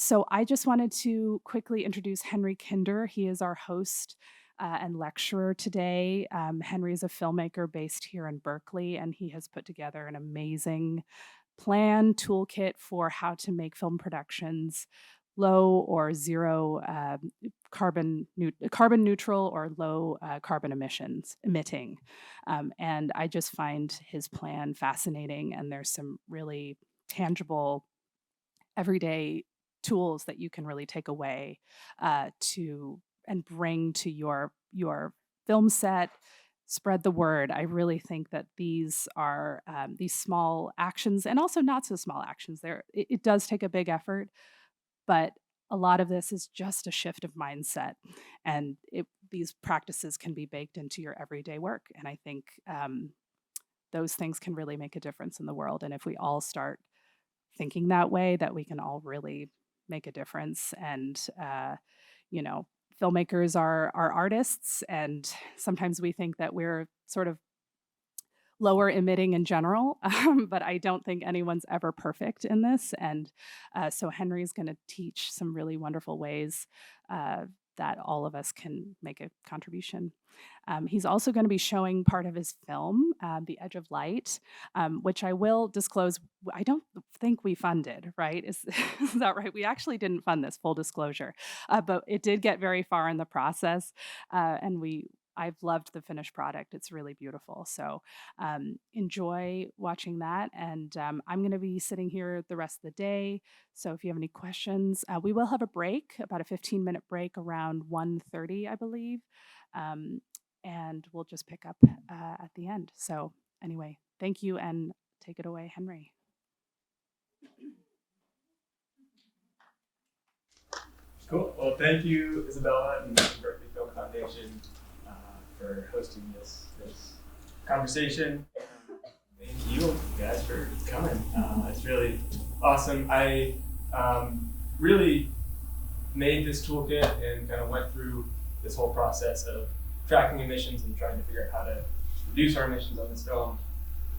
So I just wanted to quickly introduce Henry Kinder. He is our host and lecturer today. Henry is a filmmaker based here in Berkeley, and he has put together an amazing plan toolkit for how to make film productions low or zero carbon neutral or low carbon emitting. And I just find his plan fascinating, and there's some really tangible everyday tools that you can really take away to and bring to your film set. Spread the word. I really think that these are these small actions, and also not so small actions. It does take a big effort, but a lot of this is just a shift of mindset, and these practices can be baked into your everyday work. And I think those things can really make a difference in the world. And if we all start thinking that way, that we can all really make a difference. And you know, filmmakers are artists, and sometimes we think that we're sort of lower emitting in general, but I don't think anyone's ever perfect in this. And so Henry's going to teach some really wonderful ways that all of us can make a contribution. He's also going to be showing part of his film, The Edge of Light, which I will disclose, I don't think we funded, right? Is that right? We actually didn't fund this, full disclosure, but it did get very far in the process, and I've loved the finished product. It's really beautiful. So enjoy watching that. And I'm going to be sitting here the rest of the day. So if you have any questions, we will have a break, about a 15-minute break around 1:30, I believe. And we'll just pick up at the end. So anyway, thank you, and take it away, Henry. Cool. Well, thank you, Isabella and the Berkeley Film Foundation for hosting this conversation. Thank you guys for coming. It's really awesome. I really made this toolkit and kind of went through this whole process of tracking emissions and trying to figure out how to reduce our emissions on this film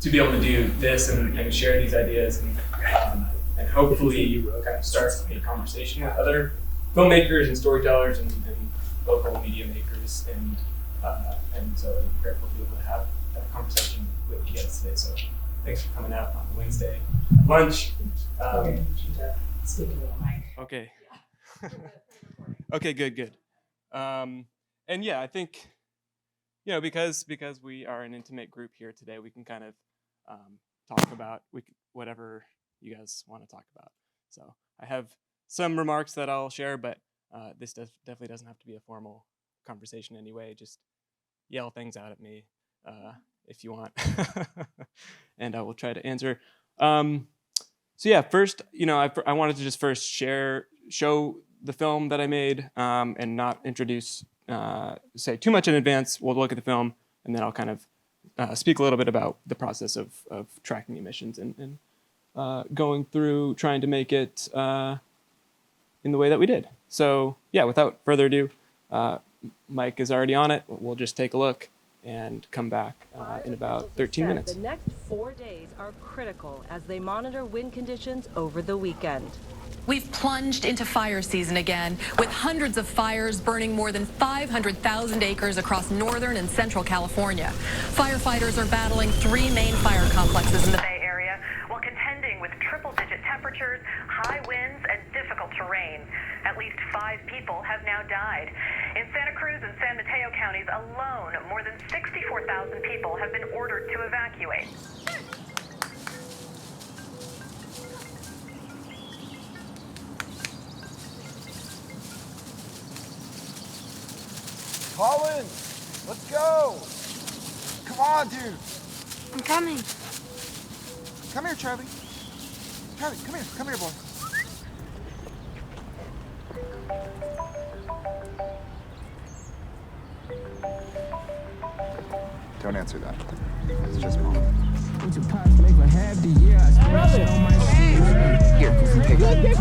to be able to do this and share these ideas and hopefully kind of start a conversation with other filmmakers and storytellers and local media makers, and so I'm grateful to be able to have that conversation with you guys today. So thanks for coming out on Wednesday at lunch. Speak a little, Mike. Okay. Okay, good. And yeah, I think, because we are an intimate group here today, we can kind of talk about whatever you guys want to talk about. So I have some remarks that I'll share, but this definitely doesn't have to be a formal conversation anyway. Just yell things out at me if you want, and I will try to answer. So yeah, first, I wanted to just first show the film that I made, and not say too much in advance. We'll look at the film, and then I'll kind of speak a little bit about the process of tracking emissions and going through trying to make it in the way that we did. So yeah, without further ado, Mike is already on it. We'll just take a look and come back in about 13 minutes. The next 4 days are critical as they monitor wind conditions over the weekend. We've plunged into fire season again, with hundreds of fires burning more than 500,000 acres across northern and central California. Firefighters are battling 3 main fire complexes in the Bay Area while contending with triple-digit temperatures, high winds, and difficult terrain. At least 5 people have now died. In Santa Cruz and San Mateo counties alone, more than 64,000 people have been ordered to evacuate. Colin, let's go. Come on, dude. I'm coming. Come here, Charlie. Charlie, come here. Come here, boy. Don't answer that. It's just mom. Here, take it.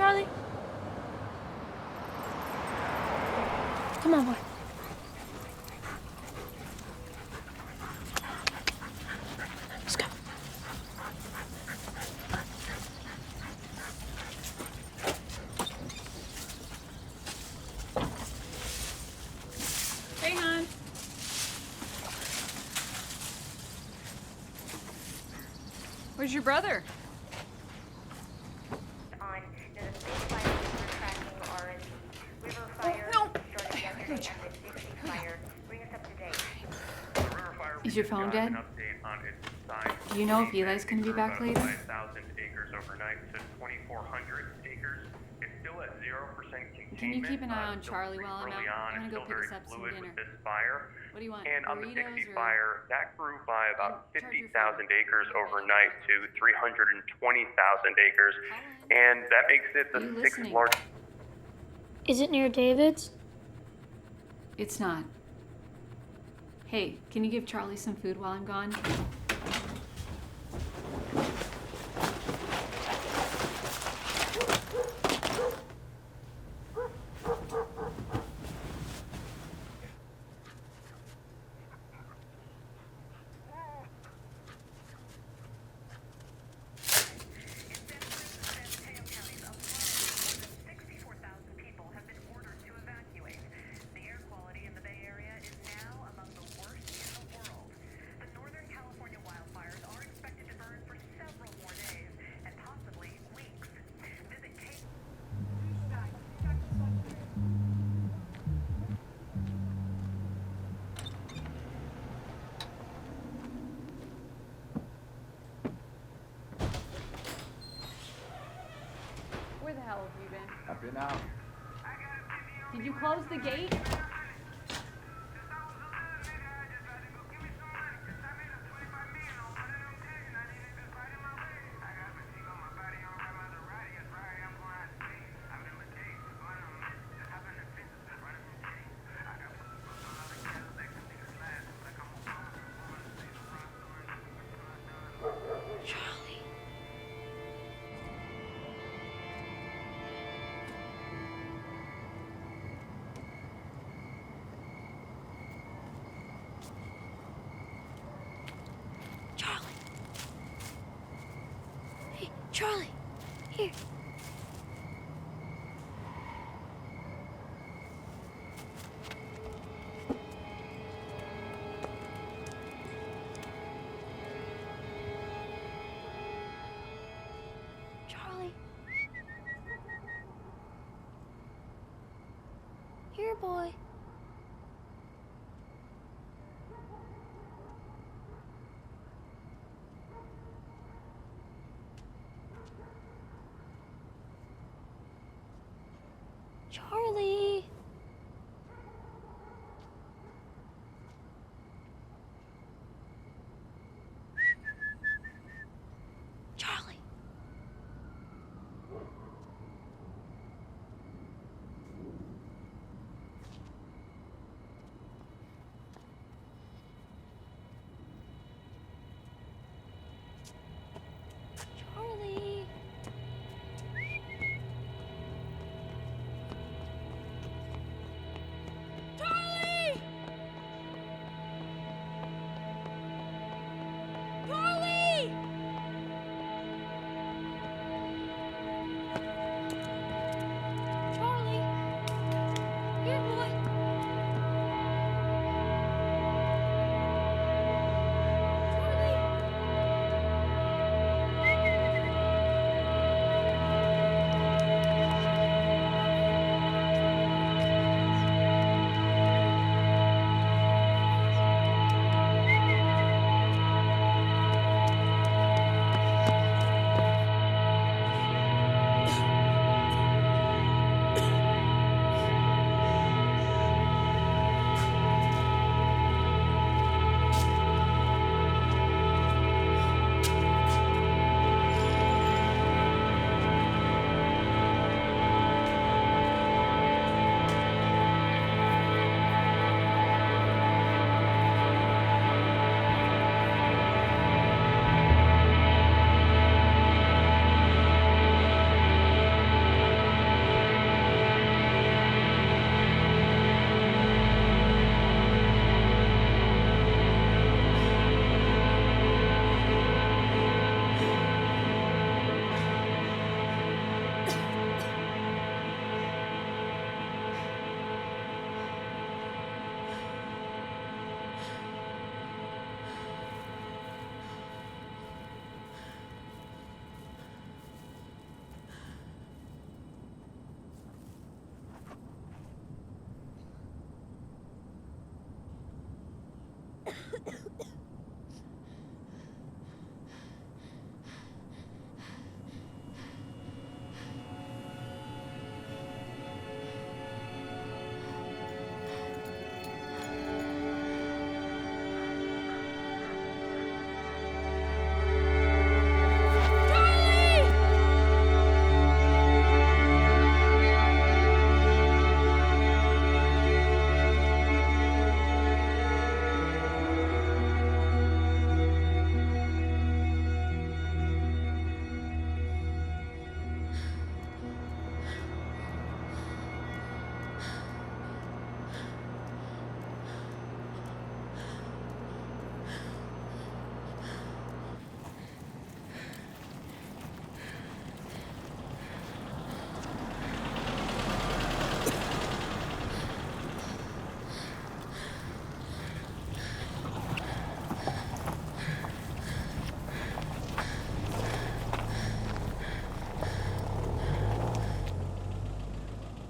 Charlie? Come on, boy. Let's go. Hey, hon. Where's your brother? On the big fires we're tracking are the river fire started yesterday and the Dixie fire. Bring us up to date. Is your phone dead? Do you know if Eli's gonna be back later? 5,000 acres overnight to 2,400 acres. It's still at 0% containment. Can you keep an eye on Still Charlie pretty while I'm early out? on. I'm It's gonna go still pick very us up some fluid dinner. with this fire. What do you want? And on the Burritos Dixie or- fire, that grew by about charge your 50,000 phone. acres overnight to 320,000 acres. And that makes it the Are you sixth listening? largest. Is it near David's? It's not. Hey, can you give Charlie some food while I'm gone? Where the hell have you been? I've been out. Did you close the gate? Charlie. Charlie. Hey, Charlie. Here. Charlie. Here, boy. Charlie. Charlie. Charlie.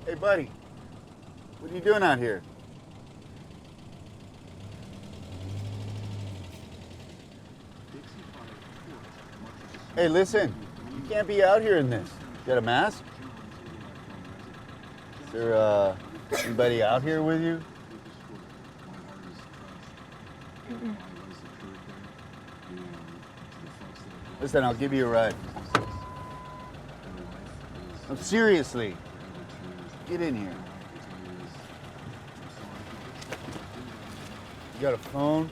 Hey, buddy. What are you doing out here? Hey, listen. You can't be out here in this. You got a mask? Is there, anybody out here with you? Listen, I'll give you a ride. No, seriously. Get in here. You got a phone?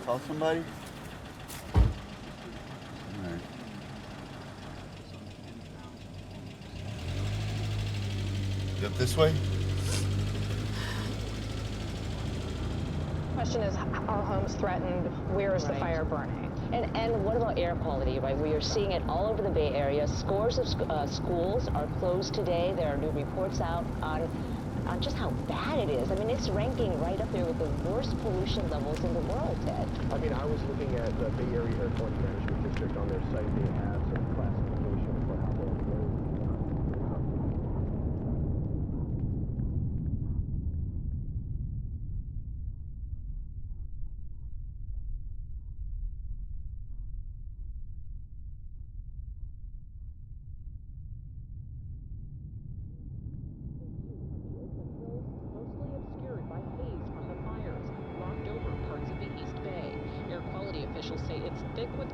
Call somebody? All right. You up this way? Question is, are homes threatened? Where is the fire burning? And what about air quality, right? We are seeing it all over the Bay Area. Scores of schools are closed today. There are new reports out on just how bad it is. I mean, it's ranking right up there with the worst pollution levels in the world, Ted. I mean, I was looking at the Bay Area Air Quality Management District on their site. They have some classification for how they're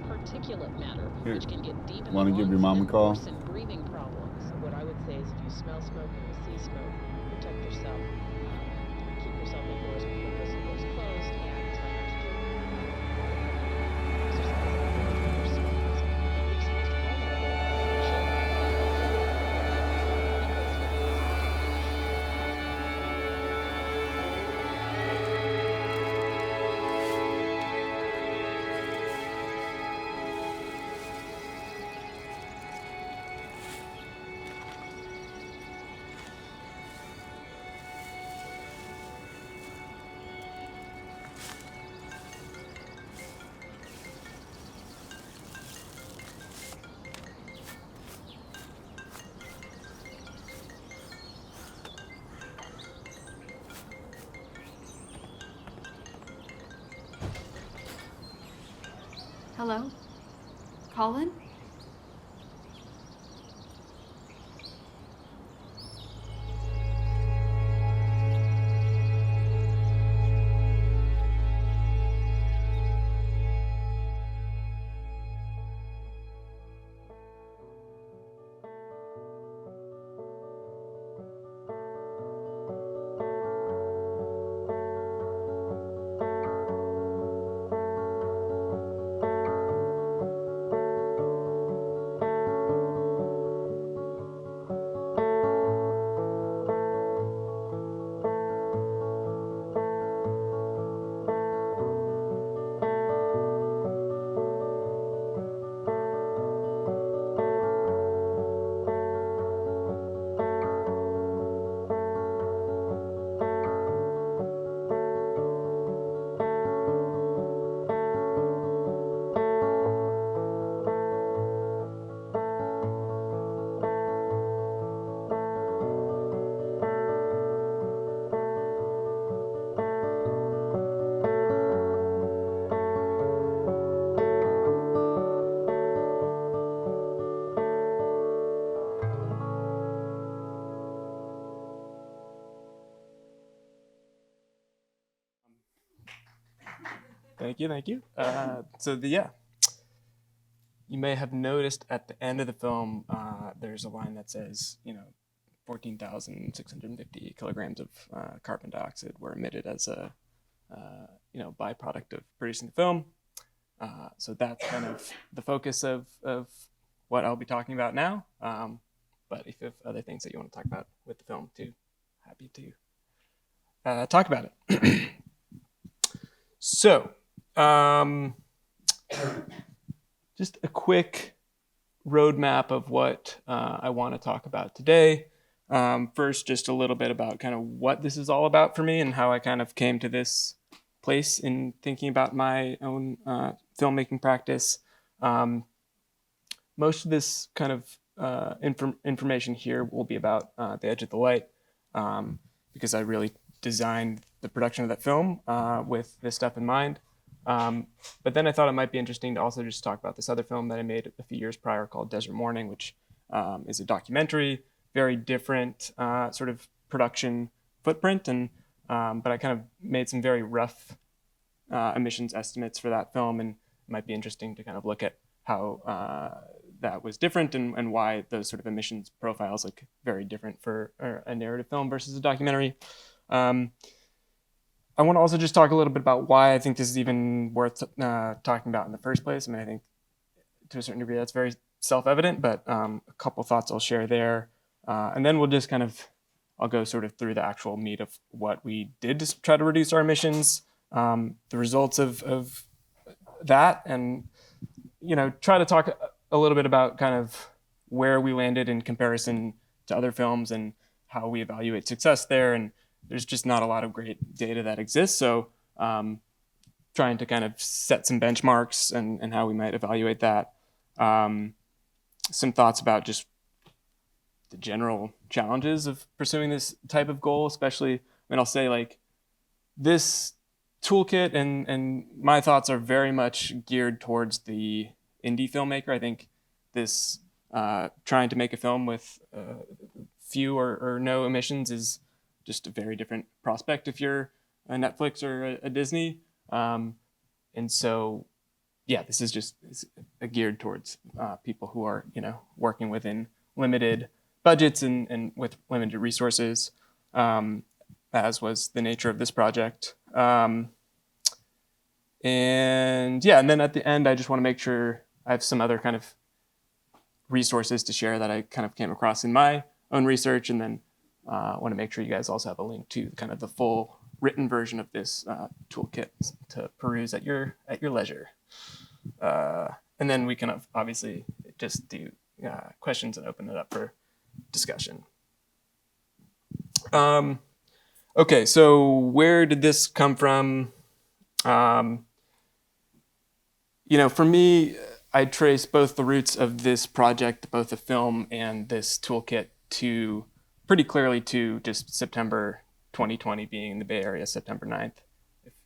particulate matter, Here. which can get deep in Want the to give lungs your mom a and call? worsen breathing problems. What I would say is if you smell smoke and you see smoke, protect yourself. Keep yourself indoors, keep your doors closed, and try not to do exercise outdoors. Maybe exposed to Hello? Colin? Thank you. Yeah, you may have noticed at the end of the film, there's a line that says, 14,650 kilograms of carbon dioxide were emitted as a, byproduct of producing the film. So that's kind of the focus of what I'll be talking about now. But if you have other things that you want to talk about with the film too, happy to talk about it. So, just a quick roadmap of what I want to talk about today. First, just a little bit about kind of what this is all about for me and how I kind of came to this place in thinking about my own filmmaking practice. Most of this kind of information here will be about The Edge of the Light. because I really designed the production of that film with this stuff in mind. But then I thought it might be interesting to also just talk about this other film that I made a few years prior called Desert Morning, which is a documentary, very different sort of production footprint, and but I kind of made some very rough emissions estimates for that film, and it might be interesting to kind of look at how that was different and why those sort of emissions profiles look very different for a narrative film versus a documentary. I want to also just talk a little bit about why I think this is even worth talking about in the first place. I mean, I think to a certain degree that's very self-evident, but a couple thoughts I'll share there. And then we'll just I'll go sort of through the actual meat of what we did to try to reduce our emissions, the results of that, and try to talk a little bit about kind of where we landed in comparison to other films and how we evaluate success there. And there's just not a lot of great data that exists. So trying to kind of set some benchmarks and how we might evaluate that. Some thoughts about just the general challenges of pursuing this type of goal, especially, I mean, I'll say like this toolkit and my thoughts are very much geared towards the indie filmmaker. I think this trying to make a film with few or no emissions is just a very different prospect if you're a Netflix or a Disney. And so, yeah, this is just geared towards people who are, working within limited budgets and with limited resources, as was the nature of this project. And then at the end, I just want to make sure I have some other kind of resources to share that I kind of came across in my own research, and then want to make sure you guys also have a link to kind of the full written version of this toolkit to peruse at your leisure. And then we can obviously just do questions and open it up for discussion. Okay, so where did this come from? For me, I trace both the roots of this project, both the film and this toolkit, to pretty clearly to just September 2020 being in the Bay Area, September 9th.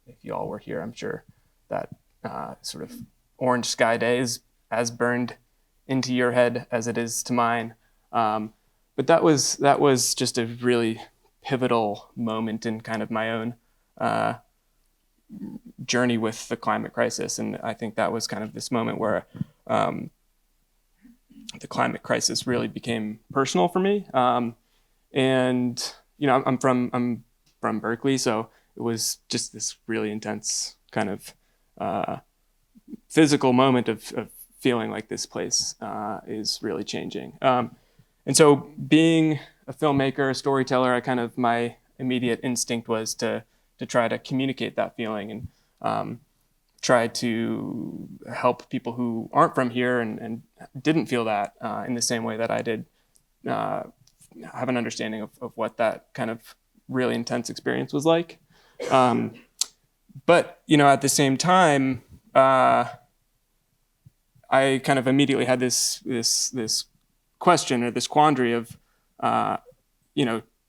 If you all were here, I'm sure that sort of orange sky day is as burned into your head as it is to mine. But that was just a really pivotal moment in kind of my own journey with the climate crisis. And I think that was kind of this moment where the climate crisis really became personal for me. And I'm from Berkeley, so it was just this really intense kind of physical moment of feeling like this place is really changing. And so being a filmmaker, a storyteller, my immediate instinct was to try to communicate that feeling and try to help people who aren't from here and didn't feel that in the same way that I did, have an understanding of what that kind of really intense experience was like. But at the same time, I kind of immediately had this question or this quandary of,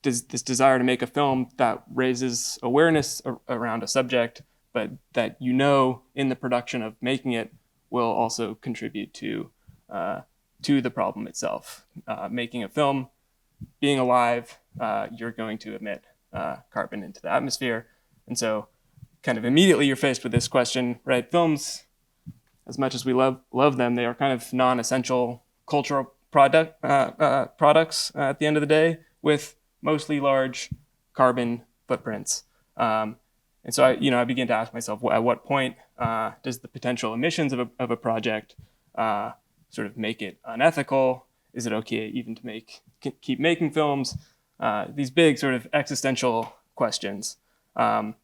does this desire to make a film that raises awareness around a subject, but that in the production of making it will also contribute to the problem itself. Making a film, being alive, you're going to emit carbon into the atmosphere. And so kind of immediately you're faced with this question, right? Films, as much as we love them, they are kind of non-essential cultural products at the end of the day, with mostly large carbon footprints. And so I began to ask myself, at what point does the potential emissions of a project sort of make it unethical? Is it okay even to keep making films? These big sort of existential questions. And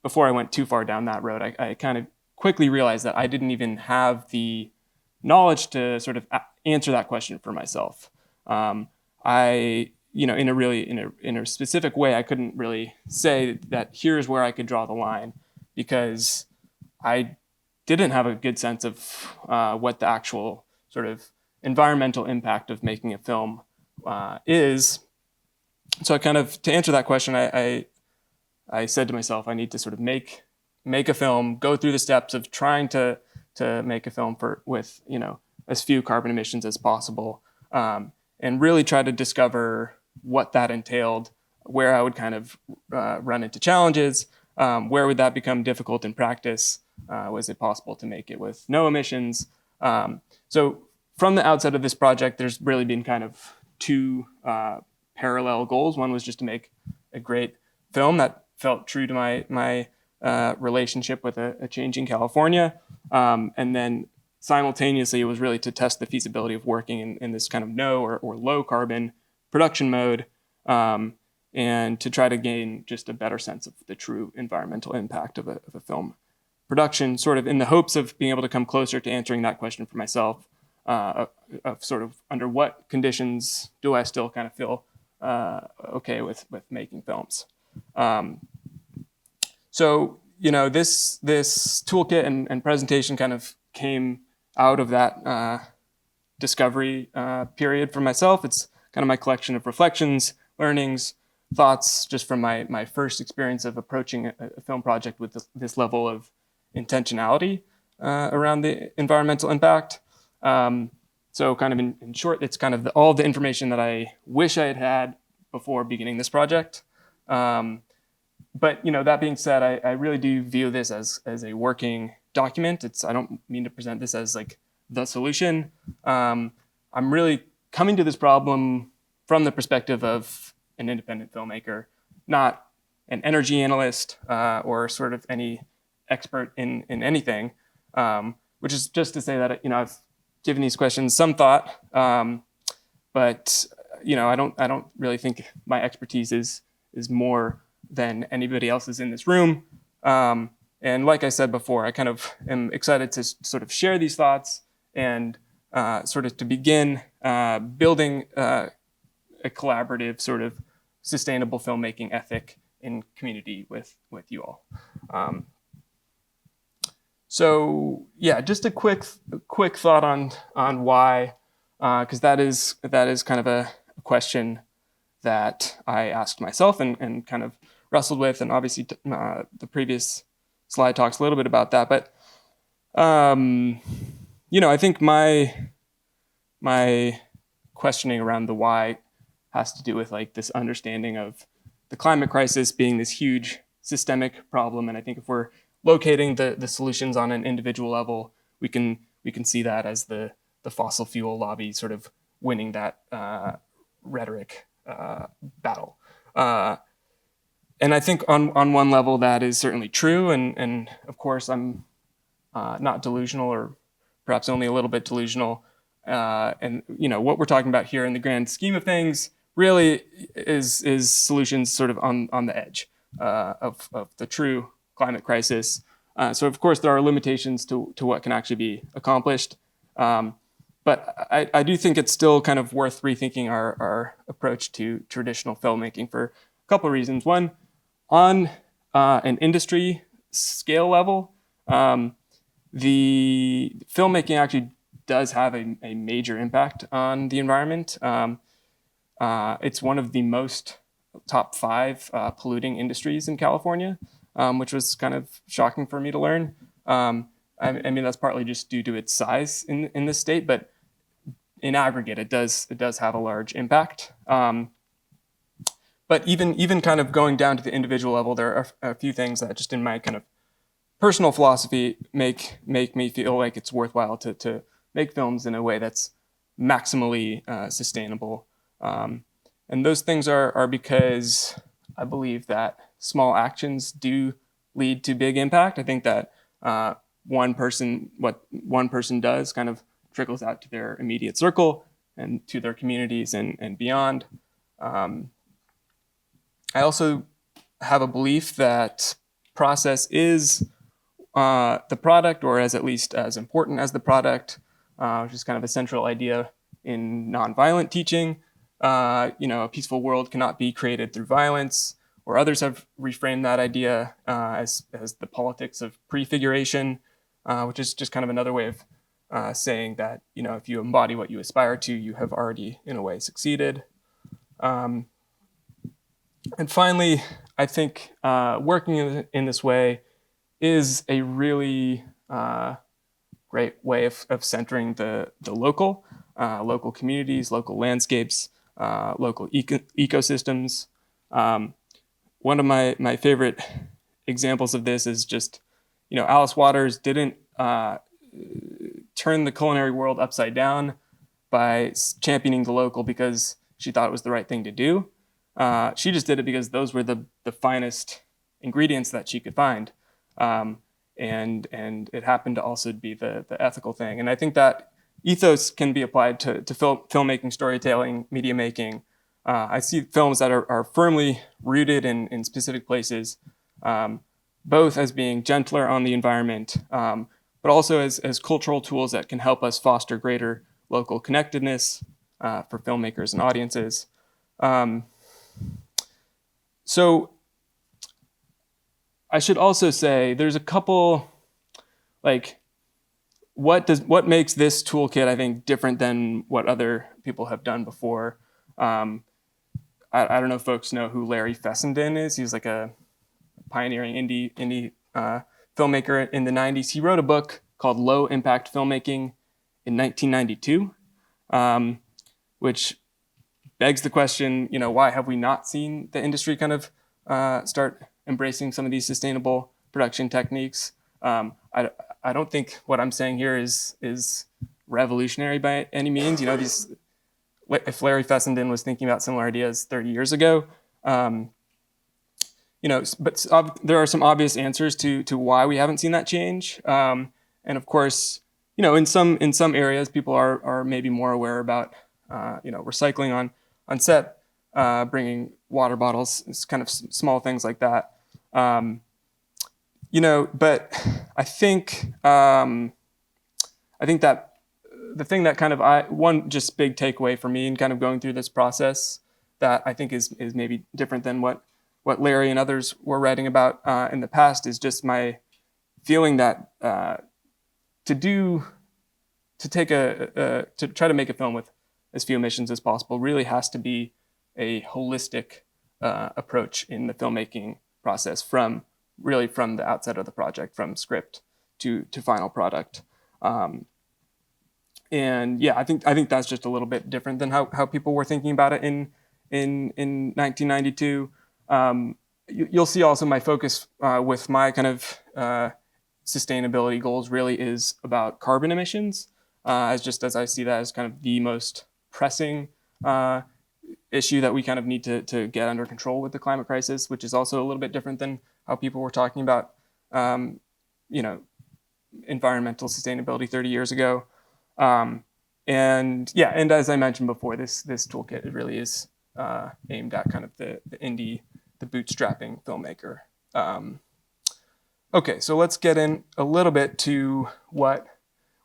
before I went too far down that road, I kind of quickly realized that I didn't even have the knowledge to sort of answer that question for myself. In a specific way, I couldn't really say that here's where I could draw the line, because I didn't have a good sense of what the actual sort of environmental impact of making a film is. So I kind of, to answer that question, I said to myself, I need to sort of make a film, go through the steps of trying to make a film with as few carbon emissions as possible, and really try to discover what that entailed, where I would kind of run into challenges, where would that become difficult in practice, was it possible to make it with no emissions? So from the outset of this project, there's really been kind of two parallel goals. One was just to make a great film that felt true to my relationship with a changing California, and then simultaneously it was really to test the feasibility of working in this kind of no or low carbon production mode, and to try to gain just a better sense of the true environmental impact of a film production, sort of in the hopes of being able to come closer to answering that question for myself, of sort of under what conditions do I still kind of feel okay with making films. So this toolkit and presentation kind of came out of that discovery period for myself. It's kind of my collection of reflections, learnings, thoughts, just from my first experience of approaching a film project with this level of intentionality around the environmental impact. So kind of in short, it's kind of all the information that I wish I had had before beginning this project. But that being said, I really do view this as a working document. I don't mean to present this as like the solution. I'm really coming to this problem from the perspective of an independent filmmaker, not an energy analyst or sort of any expert in anything, which is just to say that I've given these questions some thought, but I don't really think my expertise is more than anybody else's in this room. And like I said before, I kind of am excited to sort of share these thoughts and sort of to begin building a collaborative sort of sustainable filmmaking ethic in community with you all. So yeah, just a quick thought on why, because that is kind of a question that I asked myself and kind of wrestled with, and obviously the previous slide talks a little bit about that. But I think my questioning around the why has to do with like this understanding of the climate crisis being this huge systemic problem, and I think if we're locating the solutions on an individual level, we can see that as the fossil fuel lobby sort of winning that rhetoric battle. And I think on one level that is certainly true, and of course I'm not delusional, or perhaps only a little bit delusional. And what we're talking about here in the grand scheme of things really is solutions sort of on the edge of the true climate crisis. So of course there are limitations to what can actually be accomplished. But I do think it's still kind of worth rethinking our approach to traditional filmmaking for a couple of reasons. One, on an industry scale level, the filmmaking actually does have a major impact on the environment. It's one of the most top 5 polluting industries in California, which was kind of shocking for me to learn. I mean, that's partly just due to its size in this state, but in aggregate, it does have a large impact. But even kind of going down to the individual level, there are a few things that just in my kind of personal philosophy make me feel like it's worthwhile to make films in a way that's maximally sustainable. And those things are because I believe that small actions do lead to big impact. I think that what one person does kind of trickles out to their immediate circle and to their communities and beyond. I also have a belief that process is the product, or at least as important as the product, which is kind of a central idea in nonviolent teaching. A peaceful world cannot be created through violence, or others have reframed that idea as the politics of prefiguration, which is just kind of another way of saying that if you embody what you aspire to, you have already in a way succeeded. And finally, I think working in this way is a really great way of centering the local communities, local landscapes, local ecosystems. One of my favorite examples of this is just, Alice Waters didn't turn the culinary world upside down by championing the local because she thought it was the right thing to do. She just did it because those were the finest ingredients that she could find. And it happened to also be the ethical thing. And I think that ethos can be applied to filmmaking, storytelling, media making. I see films that are firmly rooted in specific places, both as being gentler on the environment, but also as cultural tools that can help us foster greater local connectedness for filmmakers and audiences. So I should also say there's a couple, what makes this toolkit, I think, different than what other people have done before. I don't know if folks know who Larry Fessenden is. He's like a pioneering indie filmmaker in the 90s. He wrote a book called Low Impact Filmmaking in 1992, which begs the question, why have we not seen the industry kind of start embracing some of these sustainable production techniques? I don't think what I'm saying here is revolutionary by any means. If Larry Fessenden was thinking about similar ideas 30 years ago, but there are some obvious answers to why we haven't seen that change. And of course, in some areas, people are maybe more aware about recycling on set, bringing water bottles, it's kind of small things like that. But I think that the thing that kind of one just big takeaway for me in kind of going through this process that I think is maybe different than what Larry and others were writing about in the past is just my feeling that to try to make a film with as few emissions as possible really has to be a holistic approach in the filmmaking process from the outset of the project, from script to final product. And yeah, I think that's just a little bit different than how people were thinking about it in 1992. You'll see also my focus with my kind of sustainability goals really is about carbon emissions, as I see that as kind of the most pressing issue that we kind of need to get under control with the climate crisis, which is also a little bit different than how people were talking about, environmental sustainability 30 years ago. And as I mentioned before, this toolkit, it really is aimed at kind of the indie, the bootstrapping filmmaker. Okay, so let's get in a little bit to what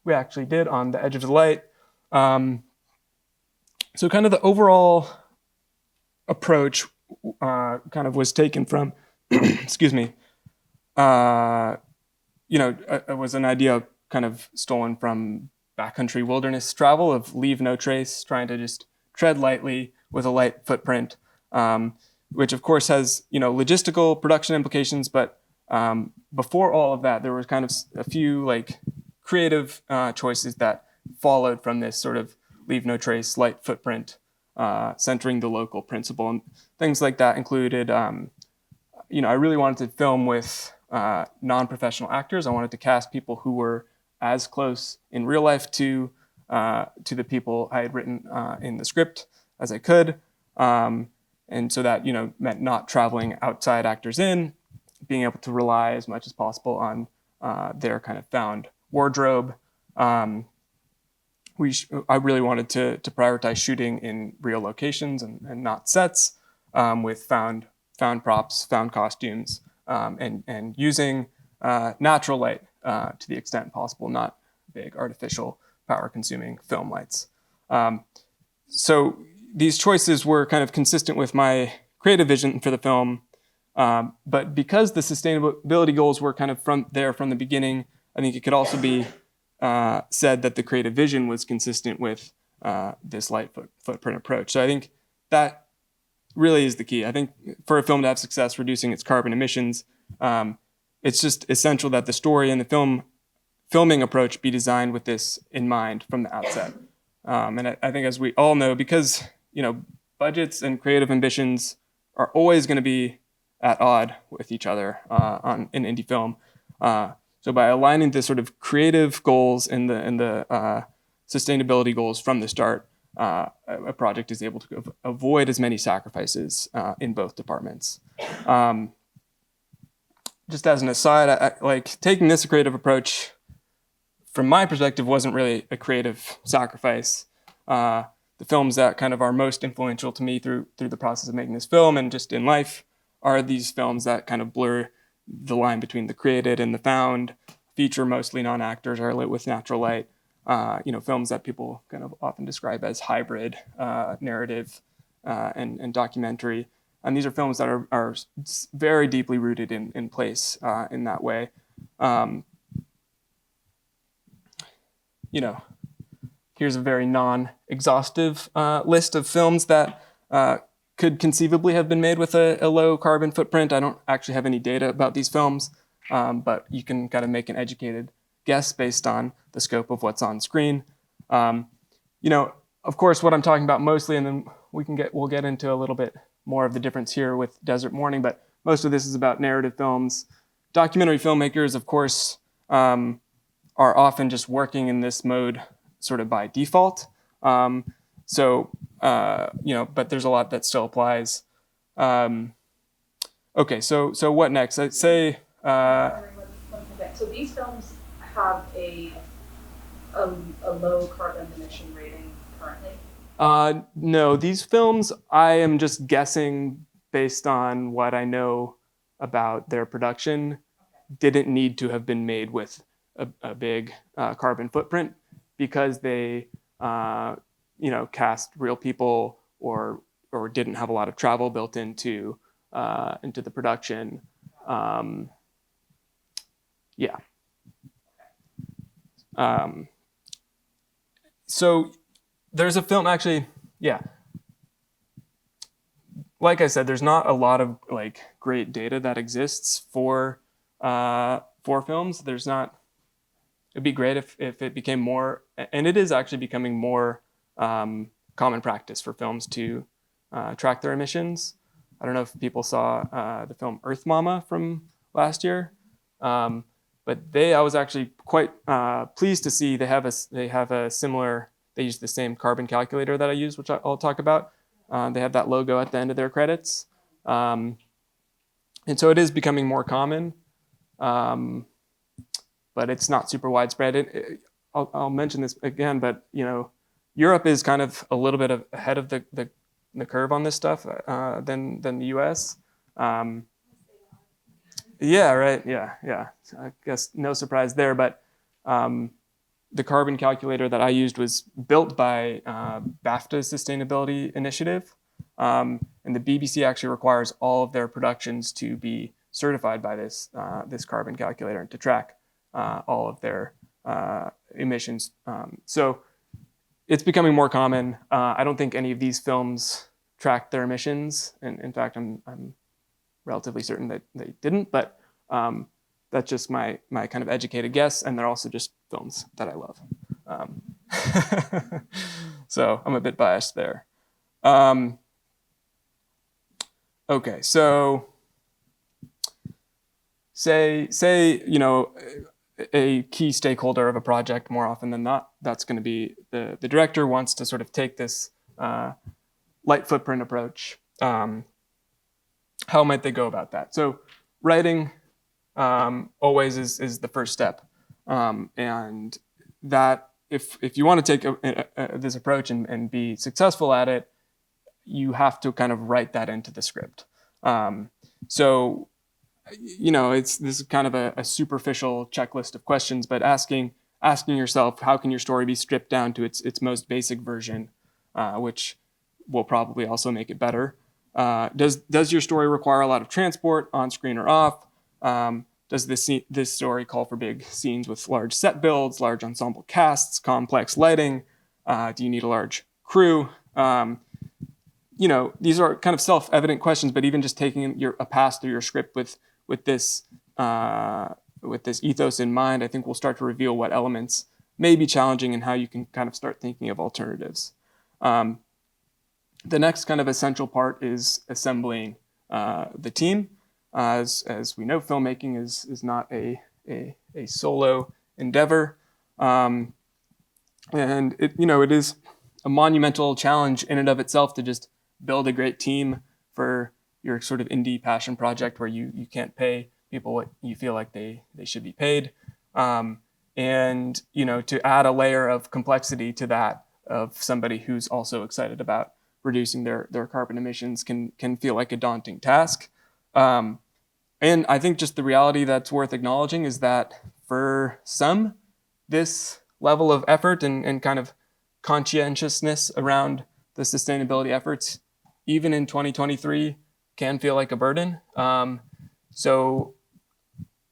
we actually did on the Edge of the Light. So kind of the overall approach kind of was taken from, excuse me, it was an idea kind of stolen from backcountry wilderness travel of leave no trace, trying to just tread lightly with a light footprint, which of course has, logistical production implications. But before all of that, there was kind of a few creative choices that followed from this sort of leave no trace, light footprint, centering the local principle. And things like that included, I really wanted to film with non-professional actors. I wanted to cast people who were as close in real life to the people I had written in the script as I could. And so that, meant not traveling outside actors in, being able to rely as much as possible on their kind of found wardrobe. I really wanted to prioritize shooting in real locations and not sets, with found props, found costumes, and using natural light to the extent possible, not big artificial power-consuming film lights. So these choices were kind of consistent with my creative vision for the film, but because the sustainability goals were kind of from the beginning, I think it could also be said that the creative vision was consistent with this light footprint approach. So I think that really is the key. I think for a film to have success reducing its carbon emissions, it's just essential that the story and the filming approach be designed with this in mind from the outset. And I think, as we all know, because budgets and creative ambitions are always going to be at odd with each other in indie film. So by aligning the sort of creative goals and the sustainability goals from the start, a project is able to avoid as many sacrifices in both departments. Just as an aside, like taking this creative approach, from my perspective, wasn't really a creative sacrifice. The films that kind of are most influential to me through the process of making this film and just in life are these films that kind of blur the line between the created and the found, feature mostly non-actors, are lit with natural light. Films that people kind of often describe as hybrid narrative and documentary. And these are films that are very deeply rooted in place in that way. Here's a very non-exhaustive list of films that could conceivably have been made with a low carbon footprint. I don't actually have any data about these films, but you can kind of make an educated guess based on the scope of what's on screen. Of course, what I'm talking about mostly, and then we'll get into a little bit more of the difference here with Desert Morning, but most of this is about narrative films. Documentary filmmakers, of course, are often just working in this mode sort of by default. But there's a lot that still applies. Okay, so what next? I'd say. So these films have a low carbon emission rating currently? No, these films, I am just guessing based on what I know about their production, didn't need to have been made with a big carbon footprint because they, cast real people or didn't have a lot of travel built into the production. So there's a film actually, like I said, there's not a lot of like great data that exists for films. There's not. It'd be great if it became more, and it is actually becoming more common practice for films to track their emissions. I don't know if people saw the film Earth Mama from last year, but I was actually quite pleased to see they have a similar. They use the same carbon calculator that I use, which I'll talk about. They have that logo at the end of their credits, and so it is becoming more common. But it's not super widespread. I'll mention this again, but Europe is kind of a little bit ahead of the curve on this stuff than the U.S. Yeah, right. Yeah. I guess no surprise there. But the carbon calculator that I used was built by BAFTA Sustainability Initiative, and the BBC actually requires all of their productions to be certified by this carbon calculator and to track all of their emissions. So it's becoming more common. I don't think any of these films tracked their emissions. And in fact, I'm relatively certain that they didn't, but that's just my kind of educated guess. And they're also just films that I love. So I'm a bit biased there. Okay, so say a key stakeholder of a project, more often than not, that's going to be the director wants to sort of take this light footprint approach. How might they go about that? So writing always is the first step. And that if you want to take this approach and be successful at it, you have to kind of write that into the script. This is kind of a superficial checklist of questions, but asking yourself, how can your story be stripped down to its most basic version, which will probably also make it better. Does your story require a lot of transport on screen or off? Does this story call for big scenes with large set builds, large ensemble casts, complex lighting? Do you need a large crew? these are kind of self-evident questions, but even just taking a pass through your script with this ethos in mind, I think we'll start to reveal what elements may be challenging and how you can kind of start thinking of alternatives. The next kind of essential part is assembling the team. As we know, filmmaking is not a solo endeavor, and it is a monumental challenge in and of itself to just build a great team for your sort of indie passion project where you can't pay people what you feel like they should be paid. And to add a layer of complexity to that of somebody who's also excited about reducing their carbon emissions can feel like a daunting task. And I think just the reality that's worth acknowledging is that for some, this level of effort and kind of conscientiousness around the sustainability efforts, even in 2023, can feel like a burden. So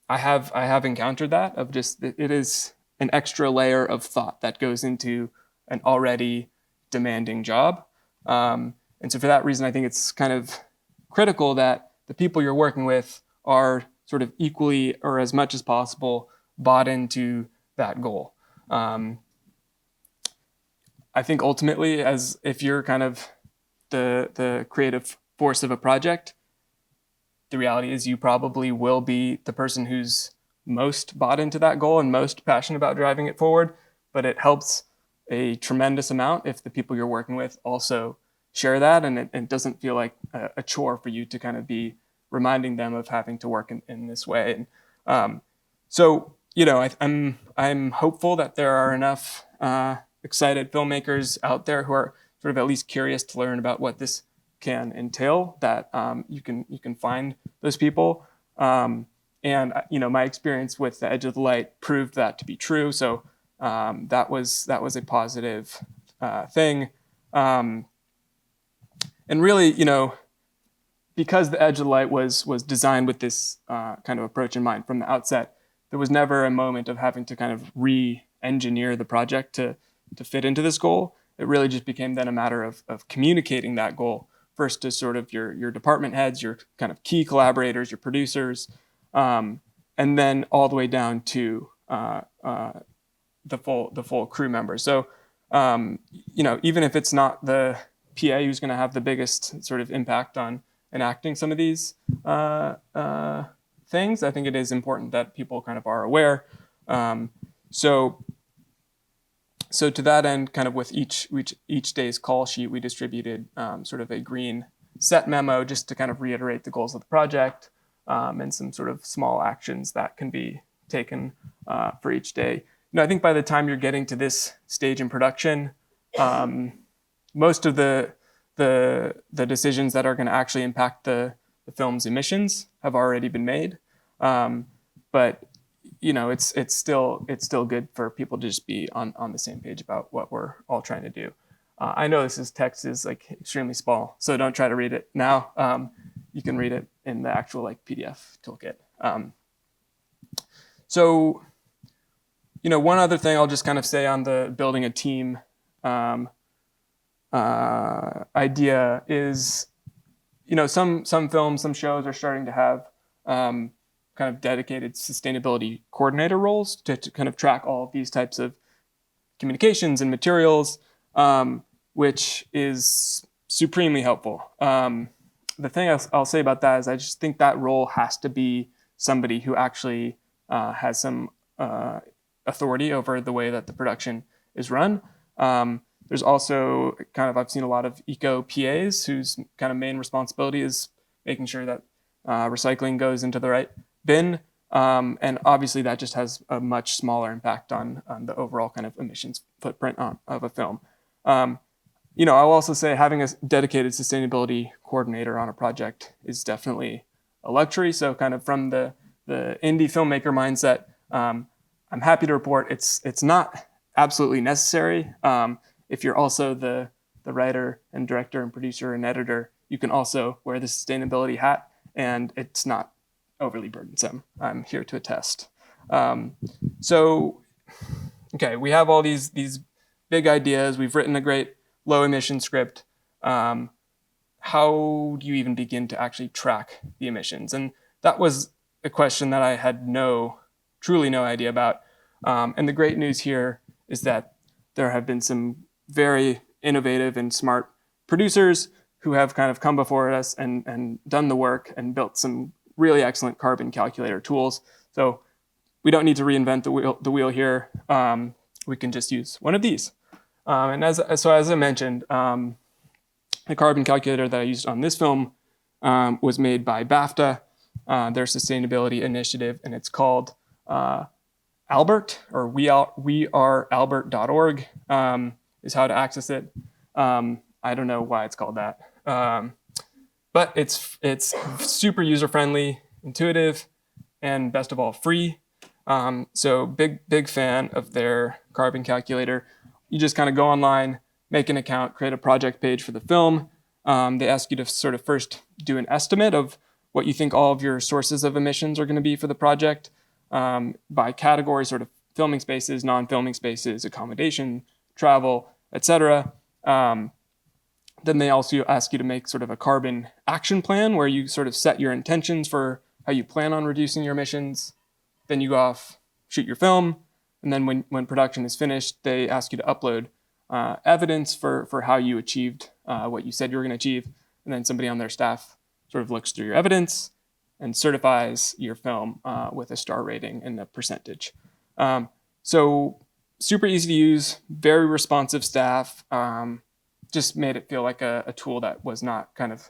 I have encountered that of just, it is an extra layer of thought that goes into an already demanding job. And so for that reason, I think it's kind of critical that the people you're working with are sort of equally or as much as possible bought into that goal. I think ultimately, as if you're kind of the creative force of a project, the reality is you probably will be the person who's most bought into that goal and most passionate about driving it forward. But it helps a tremendous amount if the people you're working with also share that, and it doesn't feel like a chore for you to kind of be reminding them of having to work in this way. And so I'm hopeful that there are enough excited filmmakers out there who are sort of at least curious to learn about what this can entail, that you can find those people. And my experience with The Edge of the Light proved that to be true. So that was a positive thing. And really, because The Edge of the Light was designed with this kind of approach in mind from the outset, there was never a moment of having to kind of re-engineer the project to fit into this goal. It really just became then a matter of communicating that goal first to sort of your department heads, your kind of key collaborators, your producers, and then all the way down to the full crew members. So even if it's not the PA who's going to have the biggest sort of impact on enacting some of these things, I think it is important that people kind of are aware. So to that end, kind of with each day's call sheet, we distributed sort of a green set memo just to kind of reiterate the goals of the project and some sort of small actions that can be taken for each day. I think by the time you're getting to this stage in production, most of the decisions that are going to actually impact the film's emissions have already been made. But it's still good for people to just be on the same page about what we're all trying to do. I know this text is like extremely small, so don't try to read it now. You can read it in the actual PDF toolkit. So one other thing I'll just kind of say on the building a team idea is, some films, some shows are starting to have kind of dedicated sustainability coordinator roles to kind of track all of these types of communications and materials, which is supremely helpful. The thing I'll say about that is I just think that role has to be somebody who actually has some authority over the way that the production is run. There's also I've seen a lot of eco PAs whose kind of main responsibility is making sure that recycling goes into the right bin. And obviously that just has a much smaller impact on the overall kind of emissions footprint of a film. I'll also say having a dedicated sustainability coordinator on a project is definitely a luxury. So kind of from the indie filmmaker mindset, I'm happy to report it's not absolutely necessary. If you're also the writer and director and producer and editor, you can also wear the sustainability hat, and it's not overly burdensome. I'm here to attest. So, okay, we have all these big ideas. We've written a great low emission script. how do you even begin to actually track the emissions? And that was a question that I had truly no idea about. And the great news here is that there have been some very innovative and smart producers who have kind of come before us and done the work and built some really excellent carbon calculator tools. So we don't need to reinvent the wheel here. We can just use one of these. And as I mentioned, the carbon calculator that I used on this film was made by BFF, their sustainability initiative, and it's called Albert, or wearealbert.org is how to access it. I don't know why it's called that, but it's super user-friendly, intuitive, and best of all, free. So big fan of their carbon calculator. You just kind of go online, make an account, create a project page for the film. They ask you to sort of first do an estimate of what you think all of your sources of emissions are going to be for the project by category, sort of filming spaces, non-filming spaces, accommodation, travel, etc. Then they also ask you to make sort of a carbon action plan where you sort of set your intentions for how you plan on reducing your emissions. Then you go off, shoot your film, and then when production is finished, they ask you to upload evidence for how you achieved what you said you were going to achieve. And then somebody on their staff sort of looks through your evidence and certifies your film with a star rating and a percentage. So super easy to use, very responsive staff. Just made it feel like a tool that was not kind of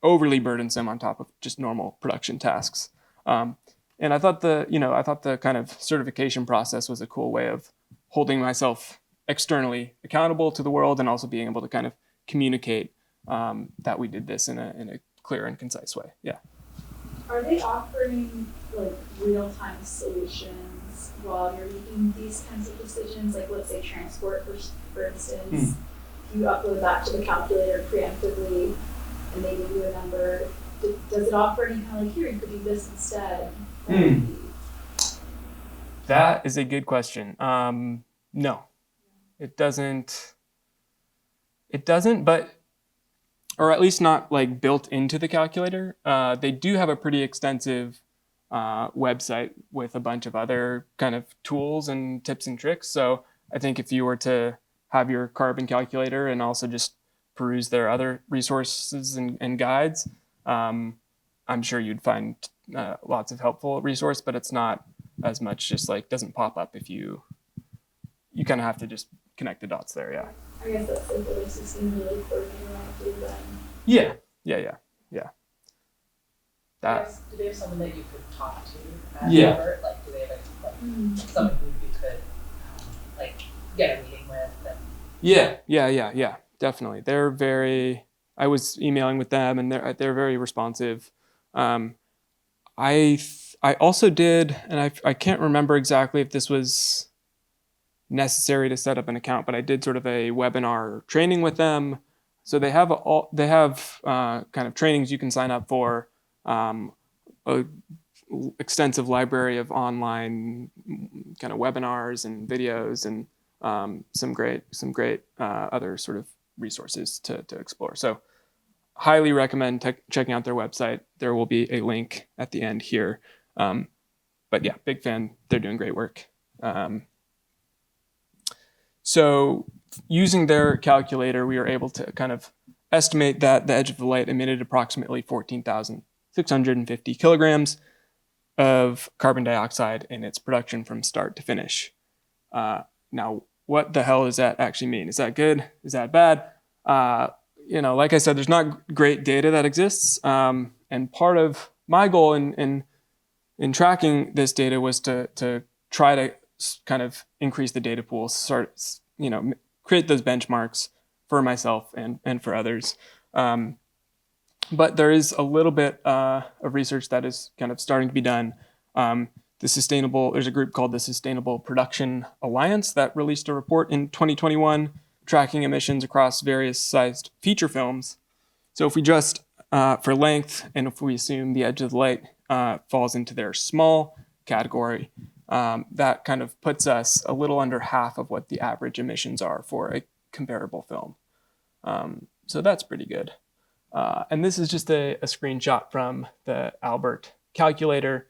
overly burdensome on top of just normal production tasks. And I thought the kind of certification process was a cool way of holding myself externally accountable to the world and also being able to kind of communicate that we did this in a clear and concise way. Yeah. Are they offering like real-time solutions while you're making these kinds of decisions? Like let's say transport, for instance, you upload that to the calculator preemptively and they give you a number. Does it offer any kind of like, here, you could do this instead? That is a good question. No, it doesn't. It doesn't, but, or at least not like built into the calculator. They do have a pretty extensive website with a bunch of other kind of tools and tips and tricks. So I think if you were to have your carbon calculator and also just peruse their other resources and guides, I'm sure you'd find lots of helpful resource, but it's not as much just like doesn't pop up if you kind of have to just connect the dots there. Yeah. I guess that's like what this is really coordinating around to then. Yeah. Do they have someone that you could talk to? Yeah. Albert? Like, do they have someone who you could like get a meeting with? Yeah. Definitely. They're very. I was emailing with them, and they're very responsive. I also did, and I can't remember exactly if this was necessary to set up an account, but I did sort of a webinar training with them. So they have kind of trainings you can sign up for, a extensive library of online kind of webinars and videos and some great other sort of resources to explore. So highly recommend checking out their website. There will be a link at the end here. But yeah, big fan. They're doing great work. So using their calculator, we were able to kind of estimate that the edge of the light emitted approximately 14,650 kilograms of carbon dioxide in its production from start to finish. Now, what the hell does that actually mean? Is that good? Is that bad? Like I said, there's not great data that exists. And part of my goal in tracking this data was to try to kind of increase the data pool, create those benchmarks for myself and for others. But there is a little bit of research that is kind of starting to be done. There's a group called the Sustainable Production Alliance that released a report in 2021 tracking emissions across various sized feature films. So if we just for length, and if we assume the edge of the light falls into their small category, that kind of puts us a little under half of what the average emissions are for a comparable film. So that's pretty good. And this is just a screenshot from the Albert calculator.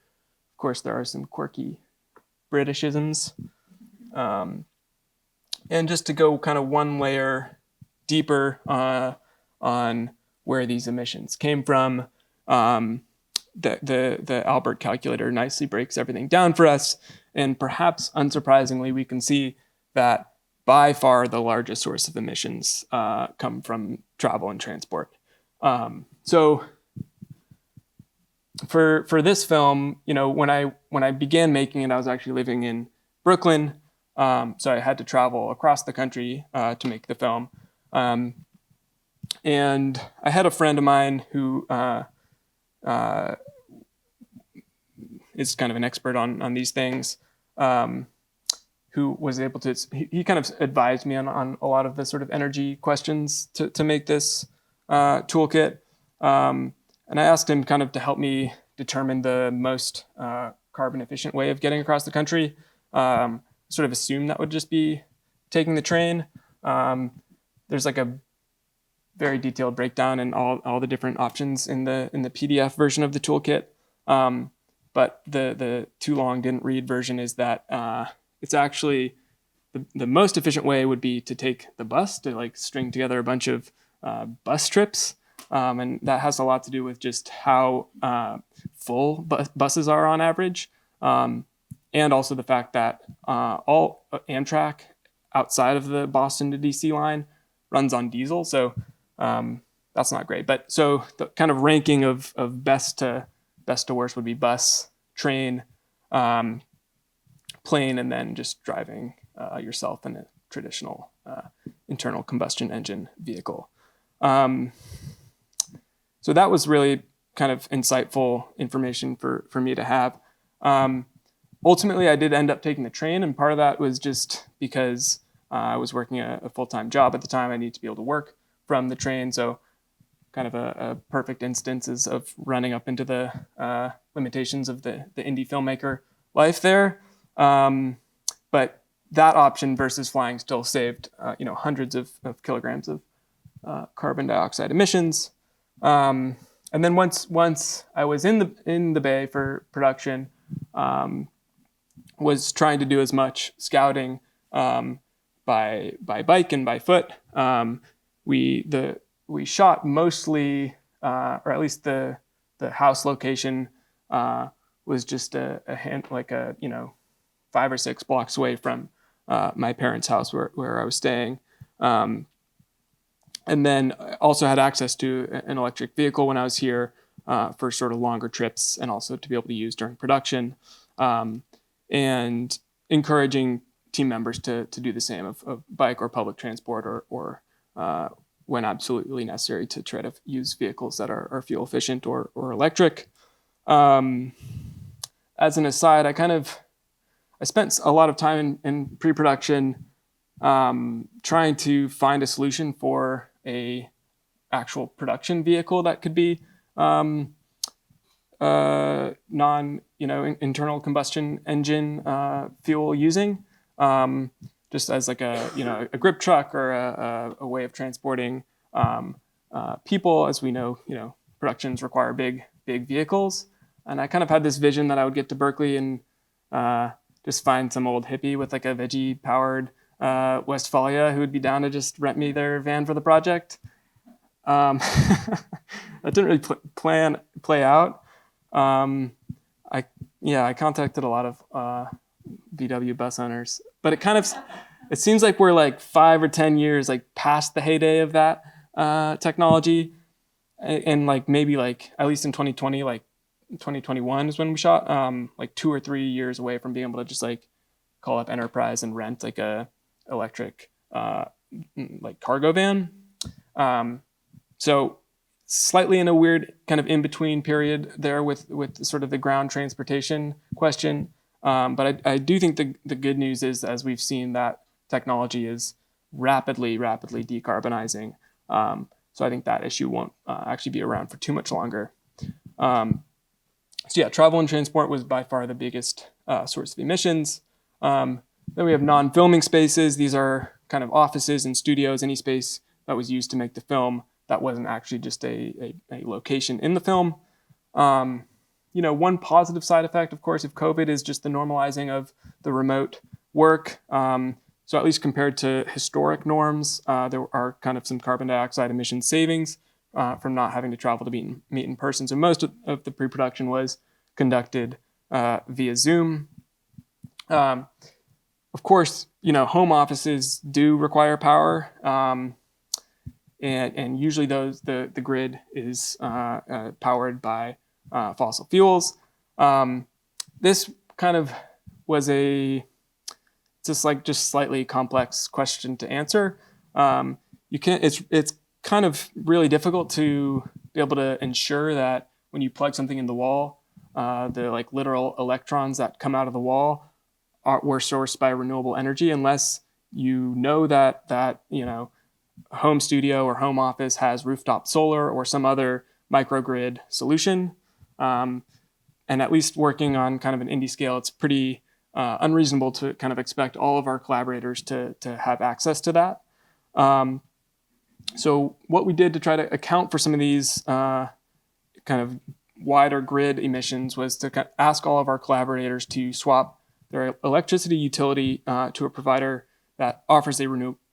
Of course, there are some quirky Britishisms. And just to go kind of one layer deeper on where these emissions came from, the Albert calculator nicely breaks everything down for us. And perhaps unsurprisingly, we can see that by far the largest source of emissions come from travel and transport. So for this film, when I began making it, I was actually living in Brooklyn, so I had to travel across the country to make the film. And I had a friend of mine who is kind of an expert on these things, who was able to, he kind of advised me on a lot of the sort of energy questions to make this toolkit. And I asked him kind of to help me determine the most carbon efficient way of getting across the country. Sort of assumed that would just be taking the train. There's like a very detailed breakdown and all the different options in the PDF version of the toolkit. But the too long didn't read version is that it's actually the most efficient way would be to take the bus, to like string together a bunch of bus trips. And that has a lot to do with just how full buses are on average. And also the fact that all Amtrak outside of the Boston to DC line runs on diesel. So that's not great. But so the kind of ranking of best to worst would be bus, train, plane, and then just driving yourself in a traditional internal combustion engine vehicle. So that was really kind of insightful information for me to have. Ultimately, I did end up taking the train, and part of that was just because I was working a full-time job at the time. I needed to be able to work from the train, so kind of a perfect instances of running up into the limitations of the indie filmmaker life there. But that option versus flying still saved hundreds of kilograms of carbon dioxide emissions. And then once I was in the Bay for production, was trying to do as much scouting by bike and by foot. We shot mostly, or at least the house location was just a 5 or 6 blocks away from my parents' house where I was staying. And then also had access to an electric vehicle when I was here for sort of longer trips, and also to be able to use during production, and encouraging team members to do the same of bike or public transport, or when absolutely necessary, to try to use vehicles that are fuel efficient or electric. As an aside, I spent a lot of time in pre-production trying to find a solution for a actual production vehicle that could be internal combustion engine fuel using, just as like a grip truck or a way of transporting people. As we know, productions require big vehicles, and I kind of had this vision that I would get to Berkeley and just find some old hippie with like a veggie powered Westfalia who would be down to just rent me their van for the project. That didn't really play out. I contacted a lot of VW bus owners, but it seems like we're like 5 or 10 years like past the heyday of that technology, and like maybe like at least in 2020, like 2021 is when we shot, like 2 or 3 years away from being able to just like call up Enterprise and rent like a electric like cargo van. So slightly in a weird kind of in-between period there with sort of the ground transportation question. But I do think the good news is, as we've seen, that technology is rapidly decarbonizing. So I think that issue won't actually be around for too much longer. So yeah, travel and transport was by far the biggest source of emissions. Then we have non-filming spaces. These are kind of offices and studios, any space that was used to make the film that wasn't actually just a location in the film. One positive side effect, of course, of COVID is just the normalizing of the remote work. So at least compared to historic norms, there are kind of some carbon dioxide emission savings from not having to travel to meet in person. So most of the pre-production was conducted via Zoom. Of course, home offices do require power, and usually the grid is powered by fossil fuels. This kind of was just slightly complex question to answer. It's kind of really difficult to be able to ensure that when you plug something in the wall, the literal electrons that come out of the wall were sourced by renewable energy, unless you know that home studio or home office has rooftop solar or some other microgrid solution. And at least working on kind of an indie scale, it's pretty unreasonable to kind of expect all of our collaborators to have access to that. So what we did to try to account for some of these kind of wider grid emissions was to ask all of our collaborators to swap their electricity utility to a provider that offers a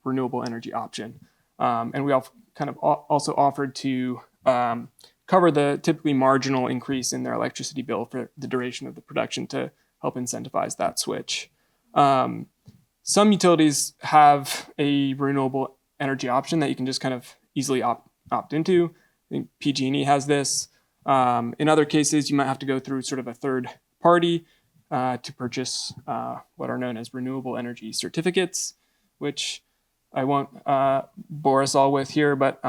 renewable energy option. And we also offered to cover the typically marginal increase in their electricity bill for the duration of the production to help incentivize that switch. Some utilities have a renewable energy option that you can just kind of easily opt into. I think PG&E has this. In other cases, you might have to go through sort of a third party to purchase what are known as renewable energy certificates, which I won't bore us all with here, but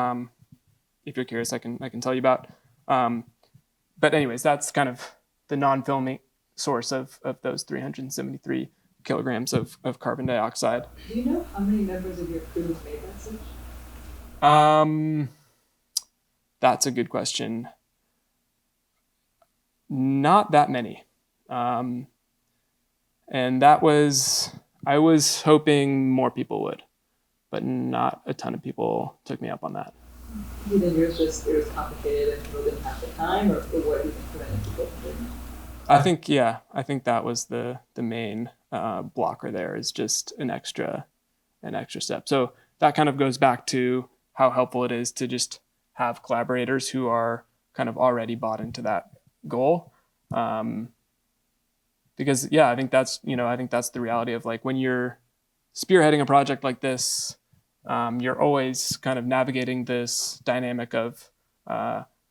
if you're curious, I can tell you about. But anyways, that's kind of the non-filming source of those 373 kilograms of carbon dioxide. Do you know how many members of your crew made that switch? That's a good question. Not that many. And I was hoping more people would, but not a ton of people took me up on that. Do you think it was complicated and people didn't have the time, or what do you think prevented people from doing it? I think that was the main blocker there, is just an extra step. So that kind of goes back to how helpful it is to just have collaborators who are kind of already bought into that goal. Because I think that's the reality of when you're spearheading a project like this, you're always kind of navigating this dynamic of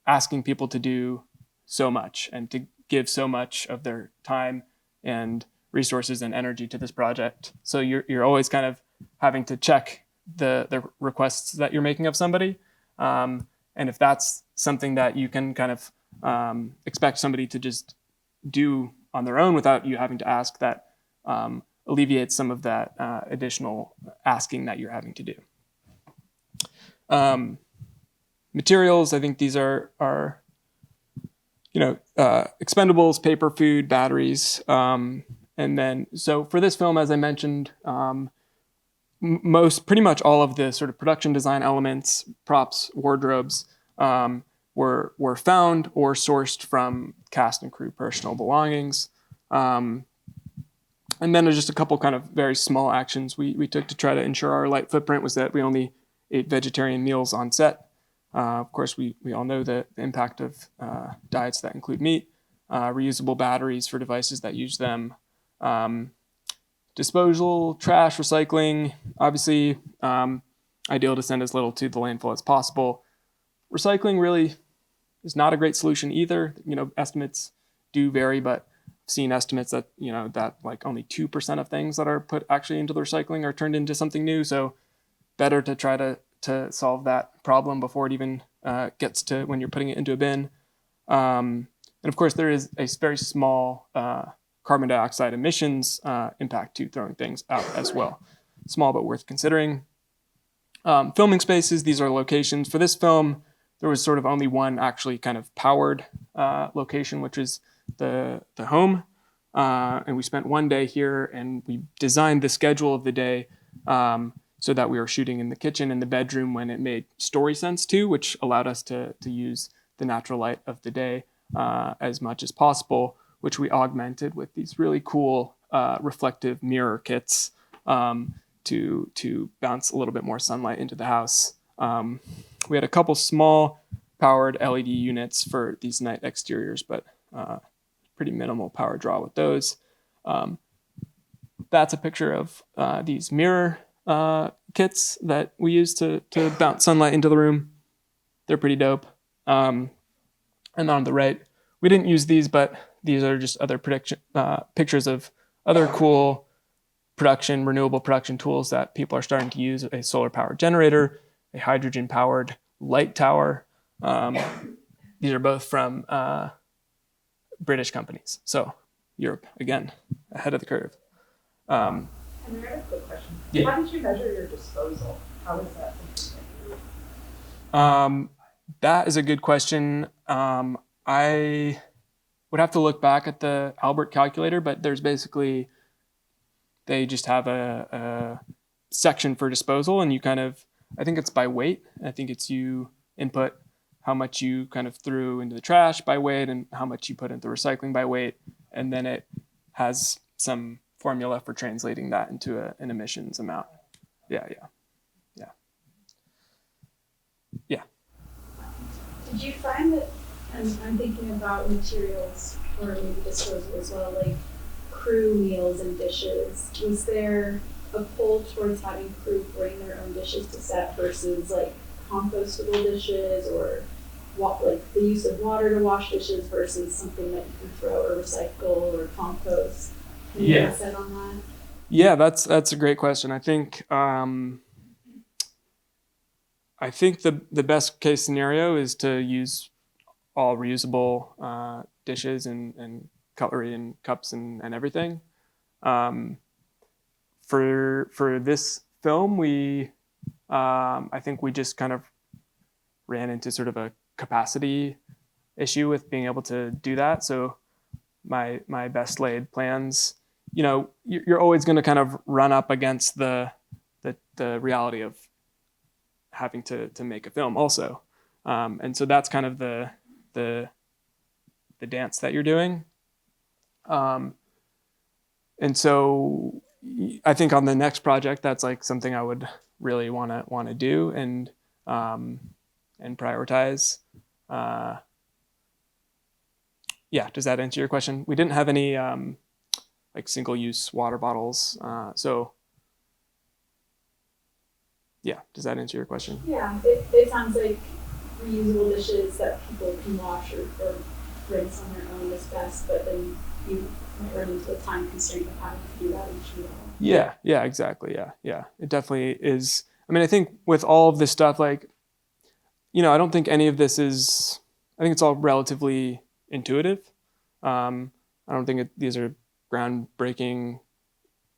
asking people to do so much and to give so much of their time and resources and energy to this project. So you're always kind of having to check the requests that you're making of somebody. And if that's something that you can kind of expect somebody to just do on their own without you having to ask, that alleviates some of that additional asking that you're having to do. Materials, I think these are expendables, paper, food, batteries. And then, so for this film, as I mentioned, pretty much all of the sort of production design elements, props, wardrobes, were found or sourced from cast and crew personal belongings. And then there's just a couple kind of very small actions we took to try to ensure our light footprint was that we only ate vegetarian meals on set. Of course, we all know the impact of diets that include meat, reusable batteries for devices that use them, disposal, trash, recycling, obviously ideal to send as little to the landfill as possible. Recycling really is not a great solution either. Estimates do vary, but I've seen estimates that, that only 2% of things that are put actually into the recycling are turned into something new. So better to try to solve that problem before it even gets to when you're putting it into a bin. And of course, there is a very small carbon dioxide emissions impact to throwing things out as well. Small, but worth considering. Filming spaces, these are locations. For this film, there was sort of only one actually kind of powered location, which is the home. And we spent one day here and we designed the schedule of the day. So so that we were shooting in the kitchen and the bedroom when it made story sense too, which allowed us to use the natural light of the day as much as possible, which we augmented with these really cool reflective mirror kits to bounce a little bit more sunlight into the house. We had a couple small powered LED units for these night exteriors, but pretty minimal power draw with those. That's a picture of these mirror kits that we use to bounce sunlight into the room. They're pretty dope. And on the right, we didn't use these, but these are just other pictures of other cool renewable production tools that people are starting to use: a solar powered generator, a hydrogen powered light tower. These are both from British companies. So Europe, again, ahead of the curve. And I have a quick question. Yeah. How did you measure your disposal? How was that? That is a good question. I would have to look back at the Albert calculator, but there's basically, they just have a section for disposal, and you kind of, I think it's by weight. I think it's you input how much you kind of threw into the trash by weight and how much you put into recycling by weight, and then it has some formula for translating that into an emissions amount. Yeah. Did you find that, and I'm thinking about materials or maybe disposal as well, like crew meals and dishes, was there a pull towards having crew bring their own dishes to set versus like compostable dishes, or like the use of water to wash dishes versus something that you can throw or recycle or compost? Can you get a set on that? Yeah, that's a great question. I think the best case scenario is to use all reusable dishes and cutlery and cups and everything. For this film, I think we just kind of ran into sort of a capacity issue with being able to do that. So my best laid plans, you're always going to kind of run up against the reality of having to make a film also. And so that's kind of the dance that you're doing. And so I think on the next project, that's like something I would really want to do and prioritize. Yeah, does that answer your question? We didn't have any like single-use water bottles, so yeah, does that answer your question? Yeah, it sounds like reusable dishes that people can wash or rinse on their own is best, but then you might run into the time constraint of having to do that each meal. Yeah, exactly. Yeah, it definitely is. I mean, I think with all of this stuff, like, I don't think any of this is, I think it's all relatively intuitive. I don't think these are groundbreaking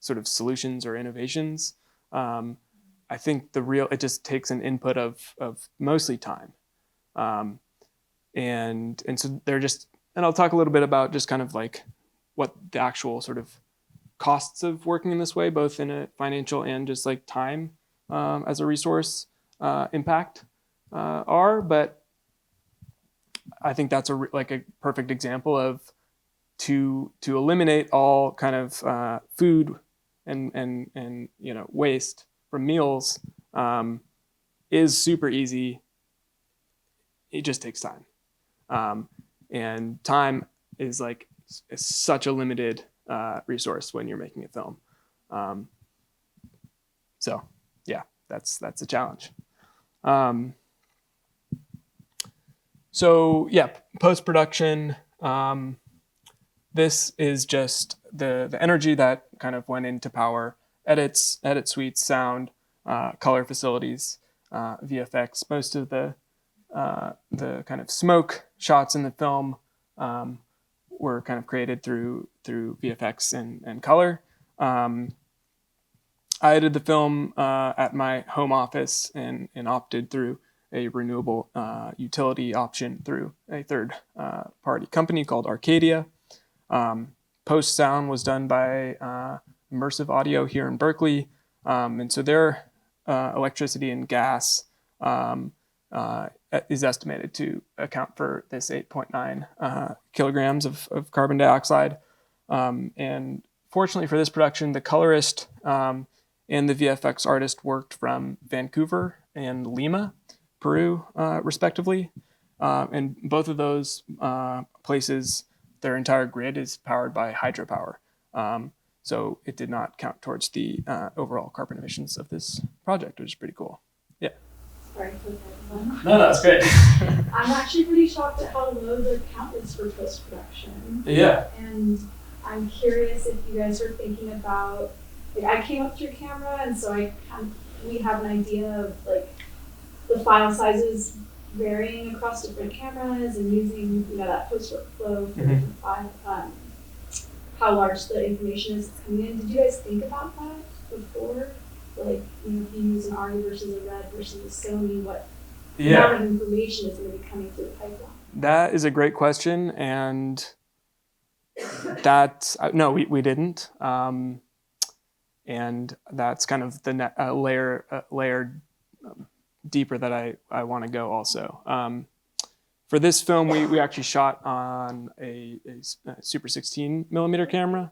sort of solutions or innovations. I think it just takes an input of mostly time. And so they're just, and I'll talk a little bit about just kind of like what the actual sort of costs of working in this way, both in a financial and just like time as a resource impact are. But I think that's like a perfect example of to eliminate all kind of food and waste from meals is super easy. It just takes time, and time is such a limited resource when you're making a film. So yeah, that's a challenge. So yeah, post-production. This is just the energy that kind of went into power, edit suites, sound, color facilities, VFX. Most of the kind of smoke shots in the film were kind of created through VFX and color. I edited the film at my home office and opted through a renewable utility option through a third party company called Arcadia. Post sound was done by Immersive Audio here in Berkeley. And so they're electricity and gas is estimated to account for this 8.9 kilograms of carbon dioxide. And fortunately for this production, the colorist and the VFX artist worked from Vancouver and Lima, Peru, respectively. And both of those places, their entire grid is powered by hydropower. So it did not count towards the overall carbon emissions of this project, which is pretty cool. Yeah. Sorry for that one. No, that's great. I'm actually pretty shocked at how low the count is for post-production. Yeah. And I'm curious if you guys are thinking about, like, I came up through camera, and so we have an idea of like the file sizes varying across different cameras and using, that post workflow for different file, how large the information is coming in. Did you guys think about that before? Like, if you use an ARRI versus a RED versus a Sony, what amount of information is going to be coming through the pipeline? That is a great question, and that's no, we didn't, and that's kind of the layer deeper that I want to go also. For this film, we actually shot on a Super 16 millimeter camera,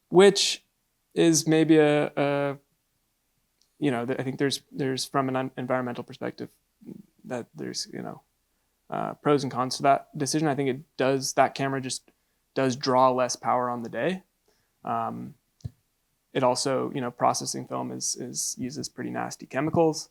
which is maybe I think there's from an environmental perspective that there's pros and cons to that decision. I think that camera just does draw less power on the day. It also, processing film uses pretty nasty chemicals.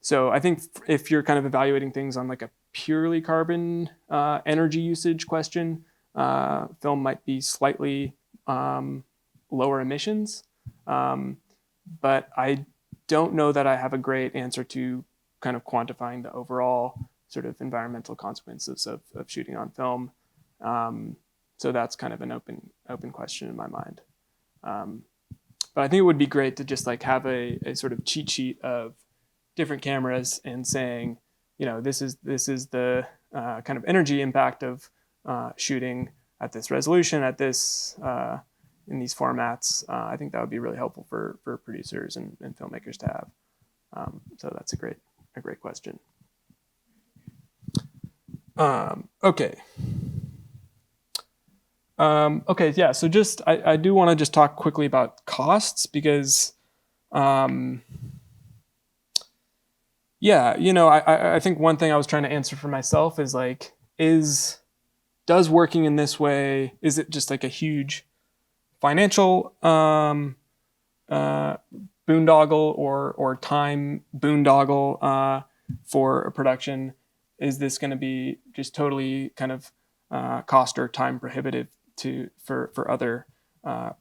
So I think if you're kind of evaluating things on like a purely carbon energy usage question, film might be slightly lower emissions. But I don't know that I have a great answer to kind of quantifying the overall sort of environmental consequences of shooting on film. So that's kind of an open question in my mind. But I think it would be great to just like have a sort of cheat sheet of different cameras and saying, this is the kind of energy impact of shooting at this resolution, at this in these formats. I think that would be really helpful for producers and filmmakers to have. So that's a great question. Okay. Yeah. So just I do want to just talk quickly about costs because, I think one thing I was trying to answer for myself is like, does working in this way, is it just like a huge financial boondoggle or time boondoggle for a production? Is this going to be just totally kind of cost or time prohibitive for other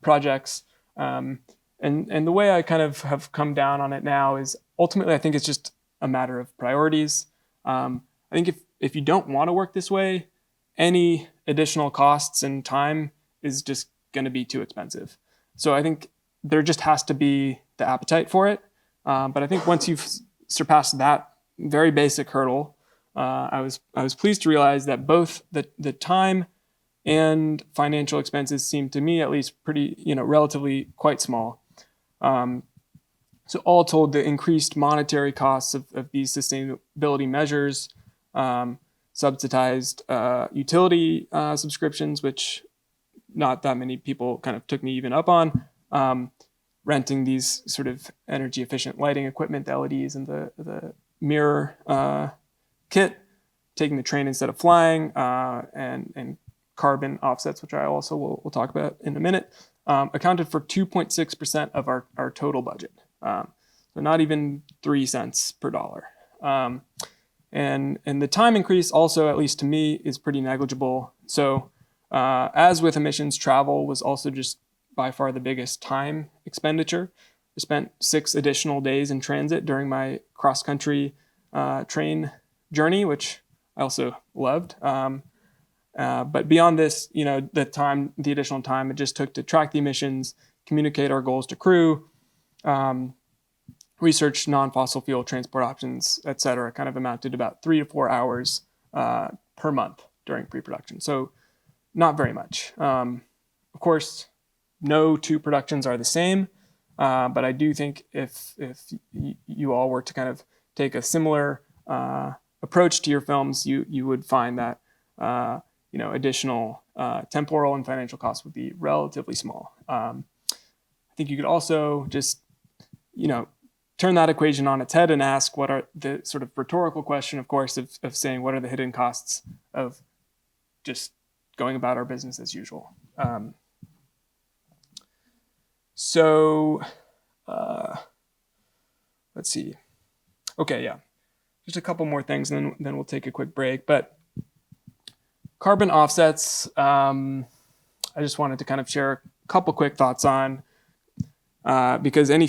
projects? And the way I kind of have come down on it now is ultimately I think it's just a matter of priorities. I think if you don't want to work this way, any additional costs and time is just going to be too expensive. So I think there just has to be the appetite for it. But I think once you've surpassed that very basic hurdle, I was pleased to realize that both the time and financial expenses seem to me at least pretty, relatively quite small. So all told, the increased monetary costs of these sustainability measures, subsidized utility subscriptions, which not that many people kind of took me even up on, renting these sort of energy efficient lighting equipment, the LEDs and the mirror kit, taking the train instead of flying, and carbon offsets, which I also will talk about in a minute, accounted for 2.6% of our total budget. So not even 3 cents per dollar. And the time increase also, at least to me, is pretty negligible. So as with emissions, travel was also just by far the biggest time expenditure. I spent 6 additional days in transit during my cross-country train journey, which I also loved. But beyond this, the additional time it just took to track the emissions, communicate our goals to crew, research non-fossil fuel transport options, et cetera, kind of amounted to about 3 to 4 hours per month during pre-production. So not very much. Of course, no two productions are the same. But I do think if you all were to kind of take a similar approach to your films, you would find that additional temporal and financial costs would be relatively small. I think you could also just turn that equation on its head and ask what are the sort of rhetorical question, of course, of saying what are the hidden costs of just going about our business as usual. Let's see. Okay, yeah. Just a couple more things, and then we'll take a quick break. But carbon offsets, I just wanted to kind of share a couple quick thoughts on, because any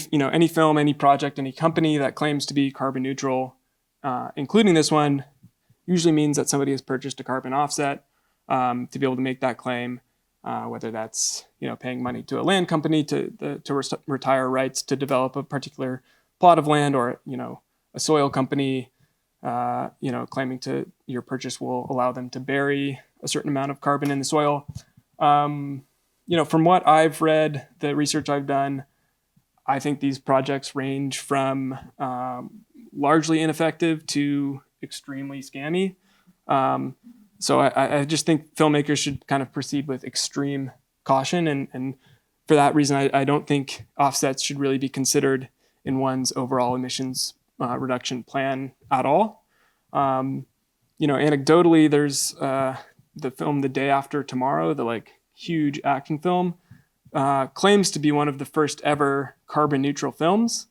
film, any project, any company that claims to be carbon neutral, including this one, usually means that somebody has purchased a carbon offset to be able to make that claim, whether that's paying money to a land company to retire rights to develop a particular plot of land, or a soil company claiming to your purchase will allow them to bury a certain amount of carbon in the soil. From what I've read, the research I've done, I think these projects range from largely ineffective to extremely scammy. So I just think filmmakers should kind of proceed with extreme caution. And for that reason, I don't think offsets should really be considered in one's overall emissions reduction plan at all. Anecdotally, there's the film The Day After Tomorrow, the huge action film, claims to be one of the first ever carbon neutral films.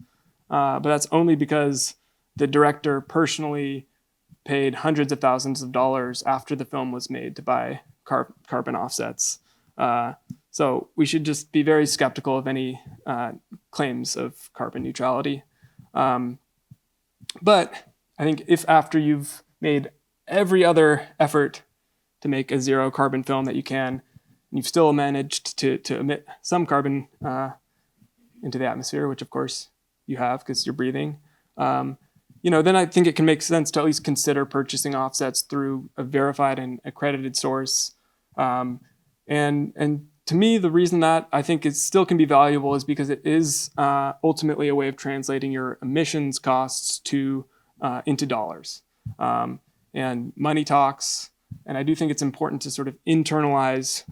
But that's only because the director personally paid hundreds of thousands of dollars after the film was made to buy carbon offsets. So we should just be very skeptical of any claims of carbon neutrality. But I think if after you've made every other effort to make a zero carbon film that you can, and you've still managed to emit some carbon into the atmosphere, which of course you have because you're breathing, then I think it can make sense to at least consider purchasing offsets through a verified and accredited source. And to me, the reason that I think it still can be valuable is because it is ultimately a way of translating your emissions costs into dollars. And money talks, and I do think it's important to sort of internalize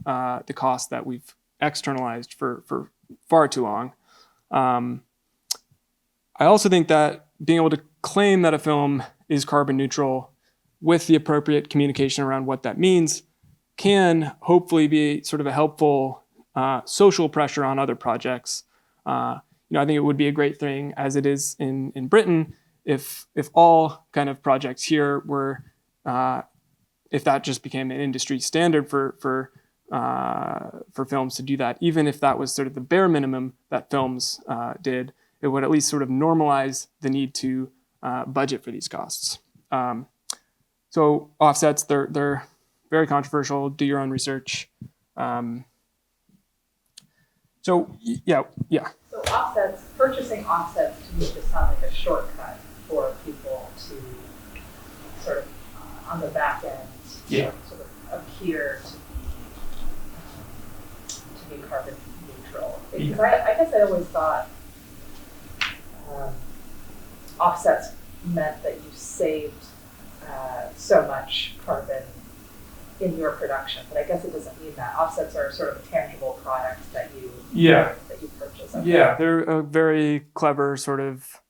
the cost that we've externalized for far too long. I also think that being able to claim that a film is carbon neutral with the appropriate communication around what that means can hopefully be sort of a helpful social pressure on other projects. I think it would be a great thing, as it is in Britain, if all kind of projects here were, if that just became an industry standard for films to do that, even if that was sort of the bare minimum that films did, it would at least sort of normalize the need to budget for these costs. So offsets, they're very controversial. Do your own research. So purchasing offsets to me just sound like a shortcut for people to sort of on the back end sort of appear to be carbon neutral. Because I guess I always thought offsets meant that you saved so much carbon in your production, but I guess it doesn't mean that. Offsets are sort of a tangible product that you purchase. Okay. Yeah, they're a very clever sort of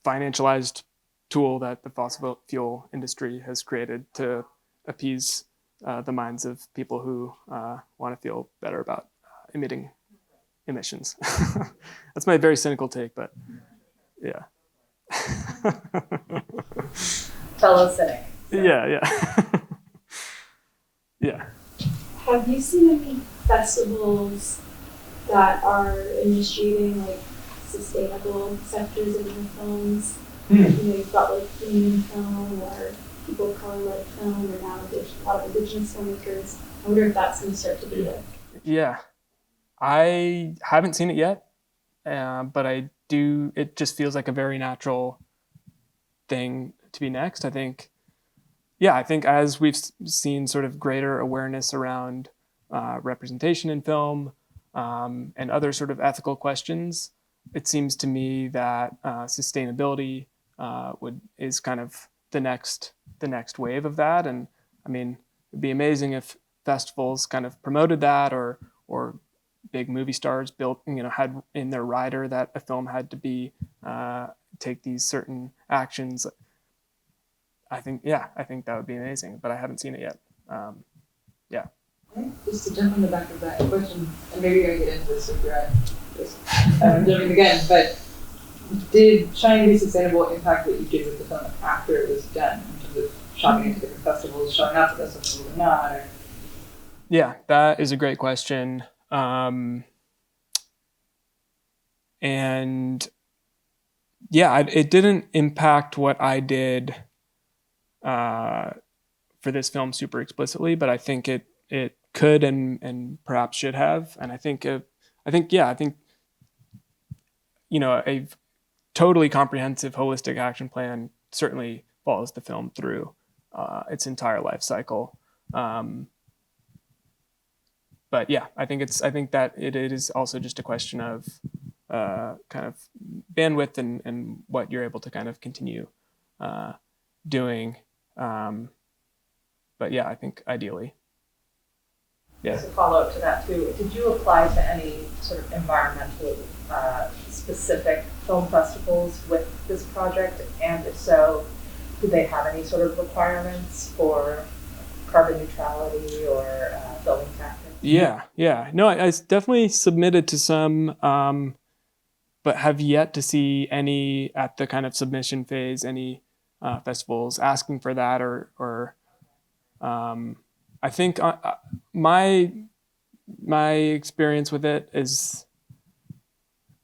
financialized tool that the fossil fuel industry has created to appease the minds of people who want to feel better about emitting emissions. That's my very cynical take, but yeah. Fellow cynic. So. Yeah. Yeah. Have you seen any festivals that are initiating sustainable sectors of your films? You've got Indian film or people of color led film, or now a lot of indigenous filmmakers. I wonder if that's going to start to be Yeah. I haven't seen it yet, but I do. It just feels like a very natural thing to be next. I think as we've seen sort of greater awareness around representation in film, and other sort of ethical questions, it seems to me that sustainability is kind of the next wave of that. And I mean, it'd be amazing if festivals kind of promoted that, or big movie stars had in their rider that a film had to be take these certain actions. I think that would be amazing, but I haven't seen it yet. Yeah. Just to jump on the back of that question, and maybe you're gonna get into this if you're at this jumping again, but did trying to be sustainable impact what you did with the film after it was done, in terms of shopping into different festivals, showing up to festivals or not? Or... Yeah, that is a great question. And yeah, it didn't impact what I did for this film super explicitly, but I think it could and perhaps should have. And I think a totally comprehensive, holistic action plan certainly follows the film through its entire life cycle. But yeah, I think that it is also just a question of kind of bandwidth and what you're able to kind of continue doing. But yeah, I think ideally. Yeah. As a follow-up to that too, did you apply to any sort of environmental specific film festivals with this project? And if so, do they have any sort of requirements for carbon neutrality or filming tactics? Yeah. No, I definitely submitted to some, but have yet to see any at the kind of submission phase, any festivals asking for that, or I think my experience with it is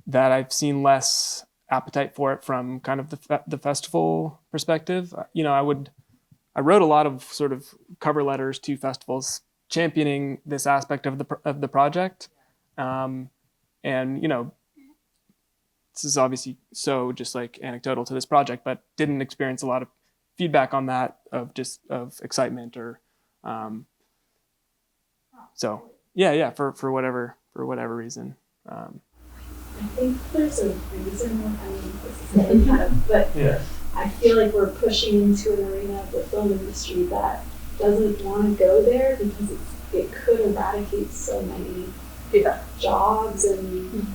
that I've seen less appetite for it from kind of the festival perspective. I wrote a lot of sort of cover letters to festivals championing this aspect of the project, and this is obviously so just like anecdotal to this project, but didn't experience a lot of feedback on that of excitement or so yeah for whatever reason. I think there's a reason. I mean, this is kind of, but yeah. I feel like we're pushing into an arena of the film industry that doesn't want to go there because it could eradicate so many jobs and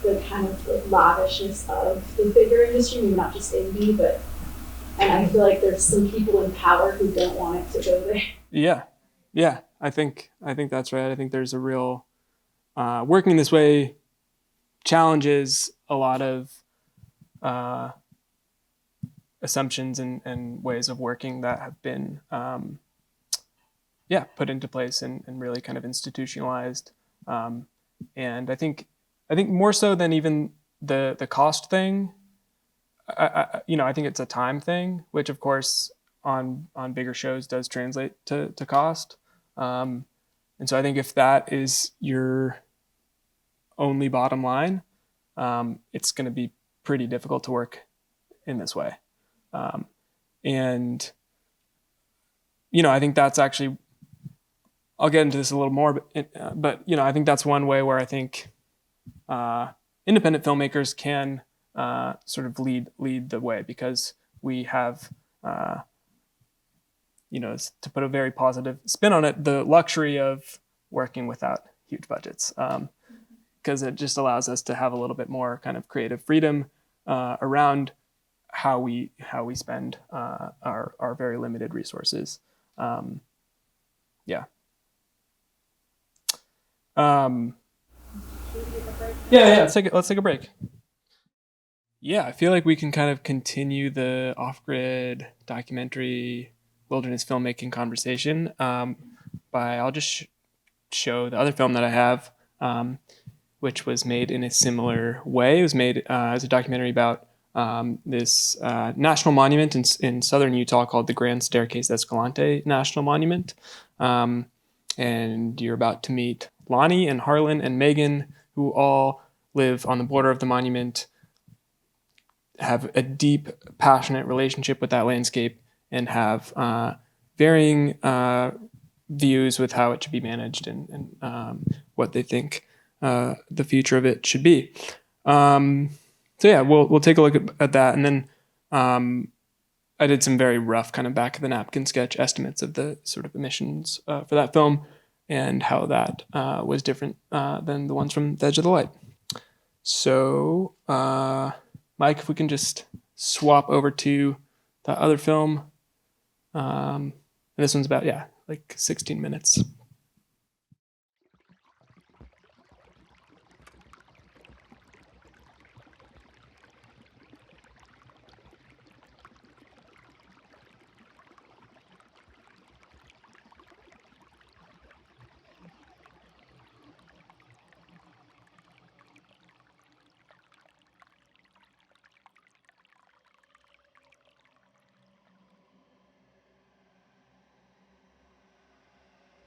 the kind of like lavishness of the bigger industry, maybe not just indie, but and I feel like there's some people in power who don't want it to go there. Yeah. I think that's right. I think there's a real working this way challenges a lot of assumptions and ways of working that have been put into place and really kind of institutionalized. And I think more so than even the cost thing, I think it's a time thing, which of course on bigger shows does translate to cost. And so I think if that is your only bottom line, it's going to be pretty difficult to work in this way. And I think that's actually, I'll get into this a little more, but I think that's one way where I think independent filmmakers can sort of lead the way, because we have, to put a very positive spin on it, the luxury of working without huge budgets, because it just allows us to have a little bit more kind of creative freedom around how we spend our very limited resources. Yeah. Let's take a break. Yeah, I feel like we can kind of continue the off-grid documentary wilderness filmmaking conversation I'll just show the other film that I have, which was made in a similar way. It was made as a documentary about this national monument in southern Utah called the Grand Staircase Escalante National Monument. And you're about to meet Lonnie and Harlan and Megan, who all live on the border of the monument, have a deep, passionate relationship with that landscape, and have varying views with how it should be managed and what they think the future of it should be. So yeah, we'll take a look at that, and then I did some very rough kind of back of the napkin sketch estimates of the sort of emissions for that film and how that was different than the ones from The Edge of the Light. So Mike, if we can just swap over to the other film. And this one's about, like 16 minutes.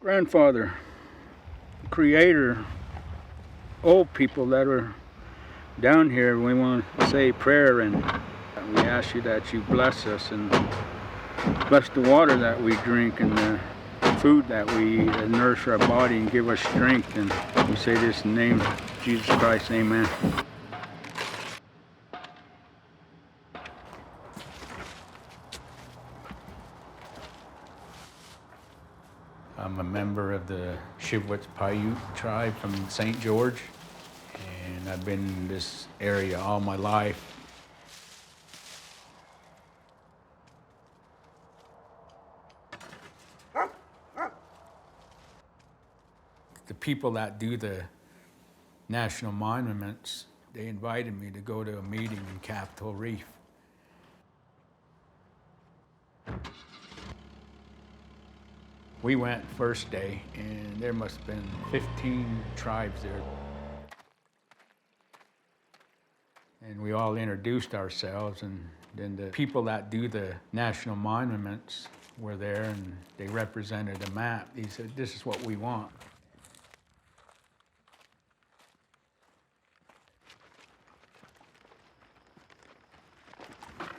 Grandfather, creator, old people that are down here, we want to say a prayer, and we ask you that you bless us and bless the water that we drink and the food that we eat and nourish our body and give us strength. And we say this in the name of Jesus Christ, amen. I'm a member of the Shivwits Paiute tribe from St. George, and I've been in this area all my life. The people that do the national monuments, they invited me to go to a meeting in Capitol Reef. We went first day, and there must have been 15 tribes there. And we all introduced ourselves, and then the people that do the national monuments were there, and they represented a map. He said, this is what we want.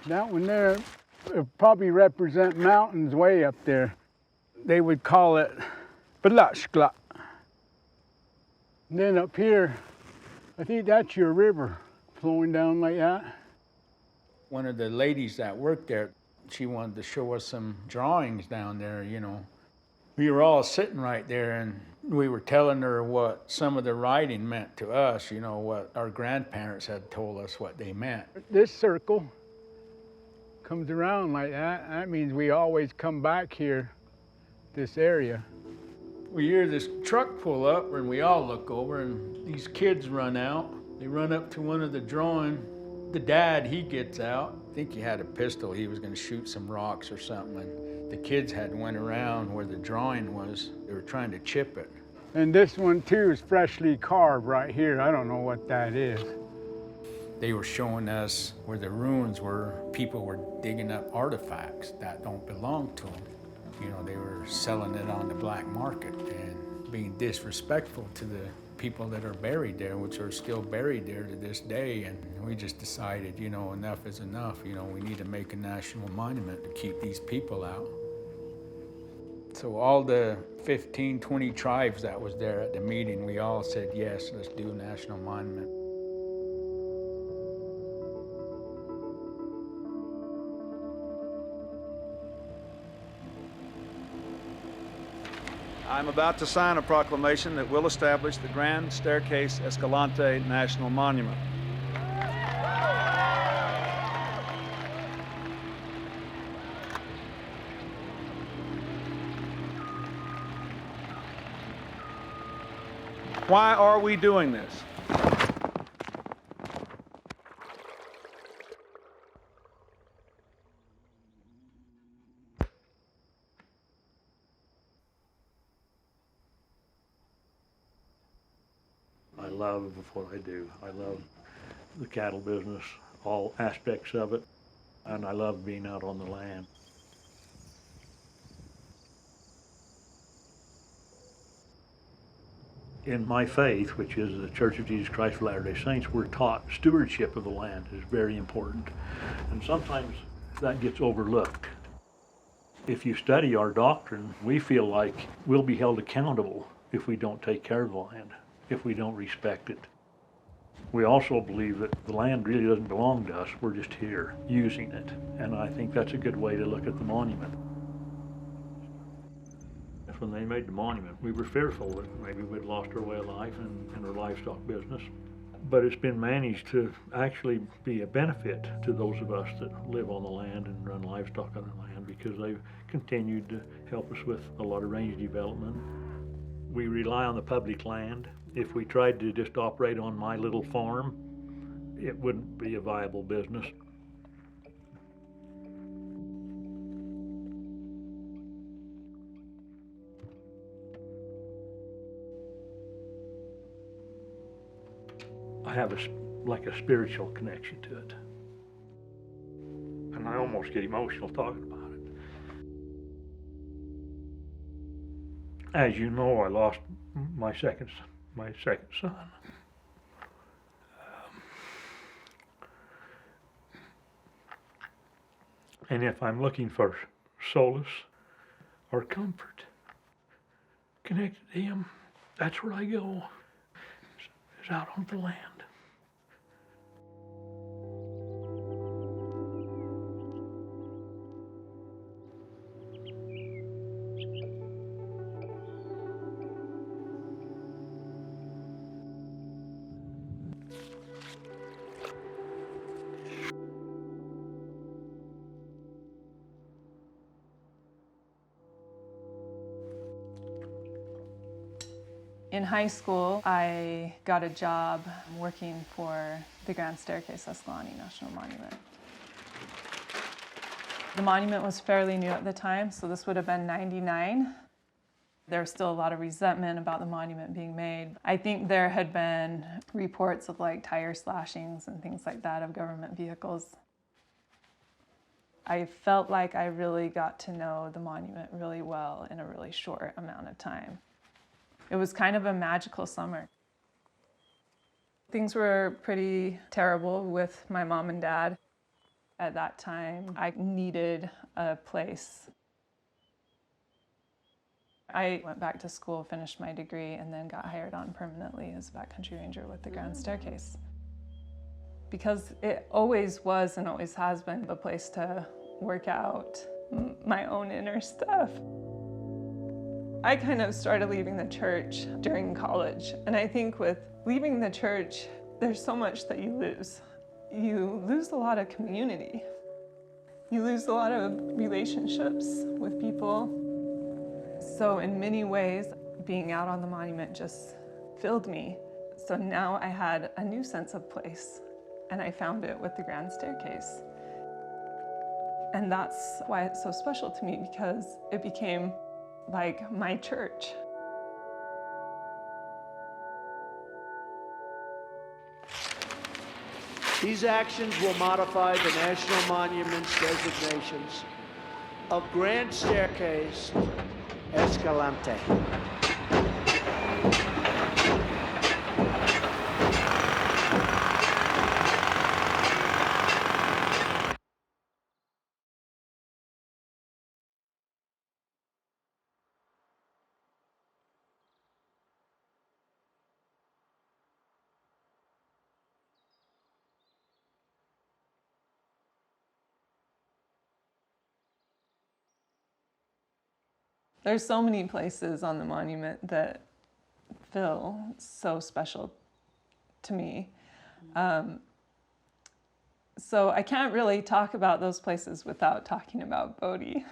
That one there will probably represent mountains way up there. They would call it Balashkla. And then up here, I think that's your river flowing down like that. One of the ladies that worked there, she wanted to show us some drawings down there, you know. We were all sitting right there, and we were telling her what some of the writing meant to us, you know, what our grandparents had told us what they meant. This circle comes around like that. That means we always come back here, this area. We hear this truck pull up, and we all look over, and these kids run out. They run up to one of the drawing. The dad, he gets out. I think he had a pistol. He was going to shoot some rocks or something. And the kids had went around where the drawing was. They were trying to chip it. And this one too is freshly carved right here. I don't know what that is. They were showing us where the ruins were. People were digging up artifacts that don't belong to them. You know, they were selling it on the black market and being disrespectful to the people that are buried there, which are still buried there to this day. And we just decided, you know, enough is enough. You know, we need to make a national monument to keep these people out. So all the 15, 20 tribes that was there at the meeting, we all said, yes, let's do a national monument. I'm about to sign a proclamation that will establish the Grand Staircase Escalante National Monument. Why are we doing this? I love what I do. I love the cattle business, all aspects of it, and I love being out on the land. In my faith, which is the Church of Jesus Christ of Latter-day Saints, we're taught stewardship of the land is very important, and sometimes that gets overlooked. If you study our doctrine, we feel like we'll be held accountable if we don't take care of the land. if we don't respect it. We also believe that the land really doesn't belong to us, we're just here using it. And I think that's a good way to look at the monument. When they made the monument, we were fearful that maybe we'd lost our way of life and our livestock business. But it's been managed to actually be a benefit to those of us that live on the land and run livestock on the land, because they've continued to help us with a lot of range development. We rely on the public land. If we tried to just operate on my little farm, it wouldn't be a viable business. I have like a spiritual connection to it. And I almost get emotional talking about it. As you know, I lost my second son. And if I'm looking for solace or comfort connected to him, that's where I go, is out on the land. In high school, I got a job working for the Grand Staircase Escalante National Monument. The monument was fairly new at the time, so this would have been '99. There was still a lot of resentment about the monument being made. I think there had been reports of like tire slashings and things like that of government vehicles. I felt like I really got to know the monument really well in a really short amount of time. It was kind of a magical summer. Things were pretty terrible with my mom and dad. At that time, I needed a place. I went back to school, finished my degree, and then got hired on permanently as a backcountry ranger with the Grand Staircase. Because it always was and always has been a place to work out my own inner stuff. I kind of started leaving the church during college, and I think with leaving the church, there's so much that you lose. You lose a lot of community. You lose a lot of relationships with people. So in many ways, being out on the monument just filled me. So now I had a new sense of place, and I found it with the Grand Staircase. And that's why it's so special to me, because it became like my church. These actions will modify the National Monuments designations of Grand Staircase Escalante. There's so many places on the monument that feel so special to me. So I can't really talk about those places without talking about Bodie.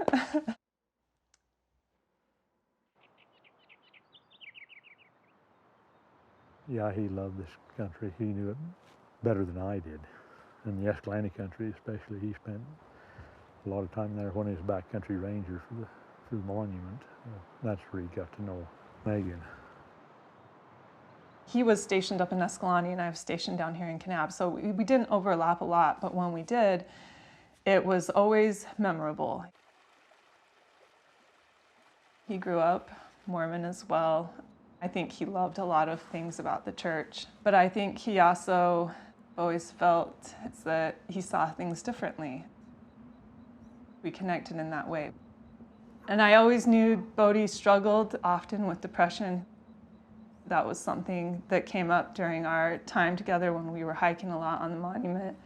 Yeah, he loved this country. He knew it better than I did. In the Escalante country especially, he spent a lot of time there when he was backcountry ranger for the monument. That's where he got to know Megan. He was stationed up in Escalante and I was stationed down here in Kanab, so we didn't overlap a lot, but when we did, it was always memorable. He grew up Mormon as well. I think he loved a lot of things about the church, but I think he also always felt that he saw things differently. We connected in that way. And I always knew Bodie struggled often with depression. That was something that came up during our time together when we were hiking a lot on the monument.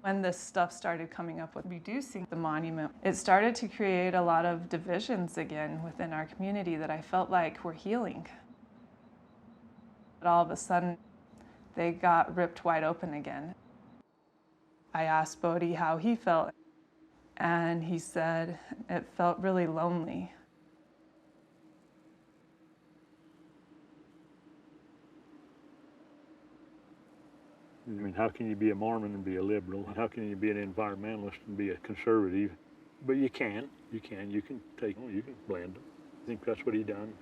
When this stuff started coming up with reducing the monument, it started to create a lot of divisions again within our community that I felt like were healing. But all of a sudden, they got ripped wide open again. I asked Bodie how he felt, and he said it felt really lonely. I mean, how can you be a Mormon and be a liberal? How can you be an environmentalist and be a conservative? But you can blend them. I think that's what he done.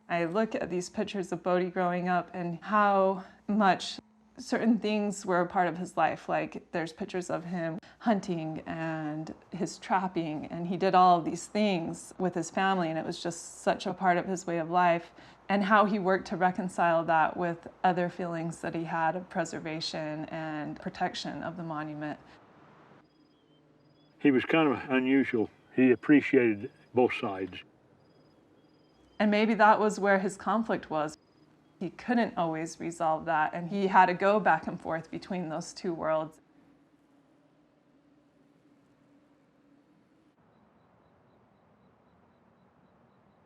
I look at these pictures of Bodie growing up and how much certain things were a part of his life. Like there's pictures of him hunting and his trapping, and he did all of these things with his family, and it was just such a part of his way of life. And how he worked to reconcile that with other feelings that he had of preservation and protection of the monument. He was kind of unusual. He appreciated both sides. And maybe that was where his conflict was. He couldn't always resolve that, and he had to go back and forth between those two worlds.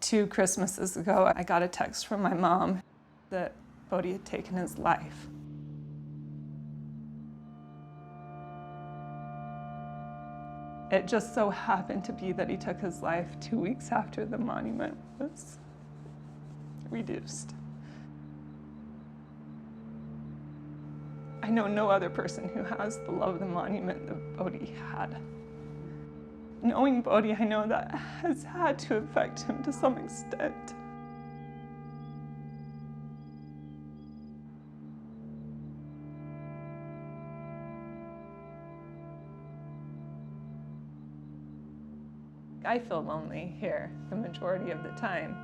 Two Christmases ago, I got a text from my mom that Bodie had taken his life. It just so happened to be that he took his life 2 weeks after the monument was reduced. I know no other person who has the love of the monument that Bodie had. Knowing Bodie, I know that has had to affect him to some extent. I feel lonely here the majority of the time.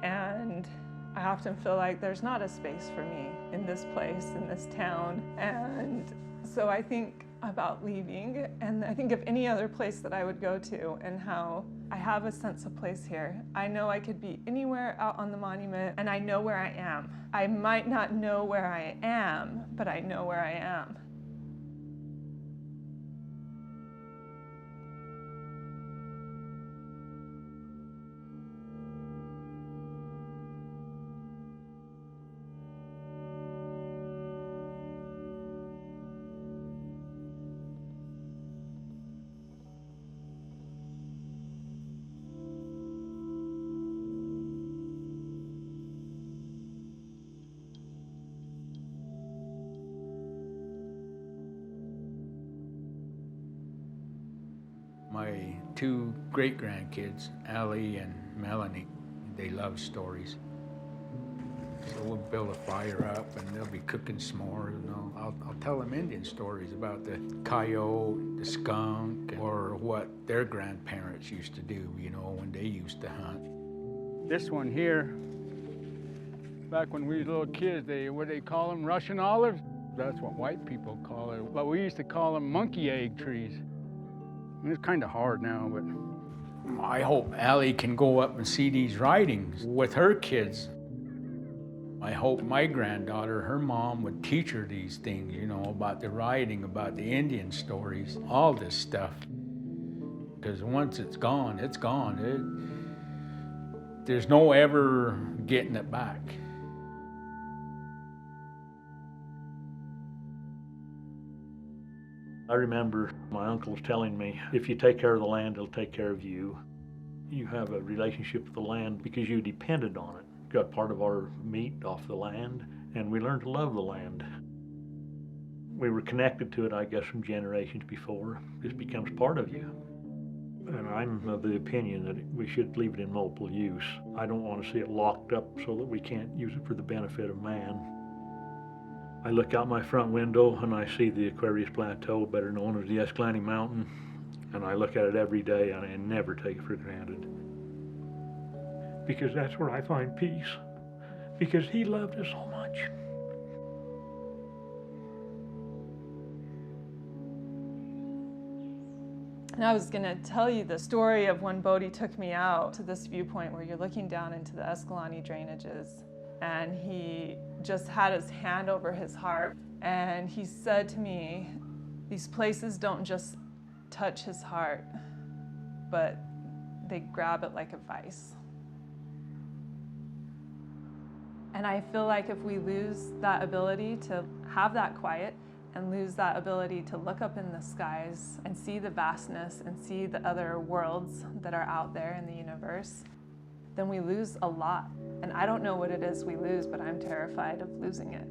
And I often feel like there's not a space for me in this place, in this town. And so I think about leaving, and I think of any other place that I would go to and how I have a sense of place here. I know I could be anywhere out on the monument, and I know where I am. I might not know where I am, but I know where I am. My two great-grandkids, Allie and Melanie, they love stories. So we'll build a fire up and they'll be cooking s'mores, and I'll tell them Indian stories about the coyote, the skunk, or what their grandparents used to do, you know, when they used to hunt. This one here, back when we was little kids, what do they call them, Russian olives? That's what white people call it, but we used to call them monkey egg trees. And it's kind of hard now, but. I hope Allie can go up and see these writings with her kids. I hope my granddaughter, her mom, would teach her these things, you know, about the writing, about the Indian stories, all this stuff. Because once it's gone, it's gone. There's no ever getting it back. I remember my uncles telling me, if you take care of the land, it'll take care of you. You have a relationship with the land because you depended on it. Got part of our meat off the land, and we learned to love the land. We were connected to it, I guess, from generations before. It becomes part of you. And I'm of the opinion that we should leave it in multiple use. I don't want to see it locked up so that we can't use it for the benefit of man. I look out my front window and I see the Aquarius Plateau, better known as the Escalante Mountain, and I look at it every day and I never take it for granted. Because that's where I find peace. Because he loved us so much. And I was gonna tell you the story of when Bodhi took me out to this viewpoint where you're looking down into the Escalante drainages, and he just had his hand over his heart, and he said to me, these places don't just touch his heart, but they grab it like a vice. And I feel like if we lose that ability to have that quiet and lose that ability to look up in the skies and see the vastness and see the other worlds that are out there in the universe, then we lose a lot. And I don't know what it is we lose, but I'm terrified of losing it.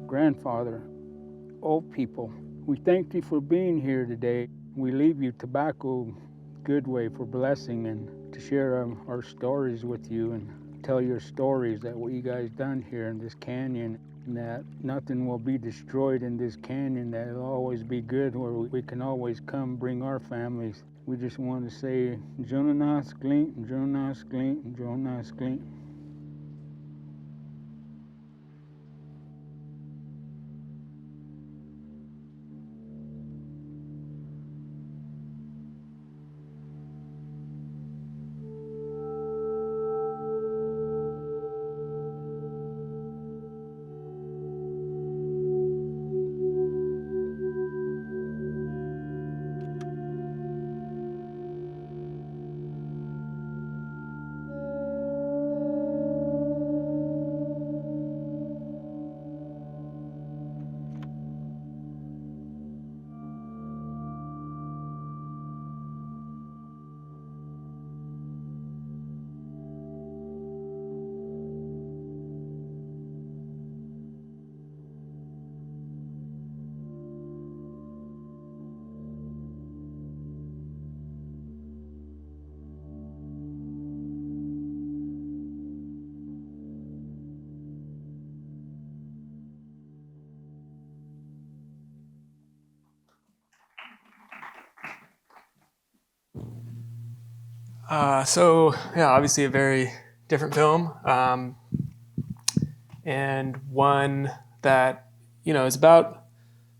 Grandfather, old people, we thank you for being here today. We leave you Tobacco Goodway for blessing and to share our stories with you and tell your stories that what you guys done here in this canyon, and that nothing will be destroyed in this canyon, that it'll always be good, where we can always come bring our families. We just want to say, Jonas Glint, Jonas Glint, Jonas Glint. So yeah, obviously a very different film, and one that is about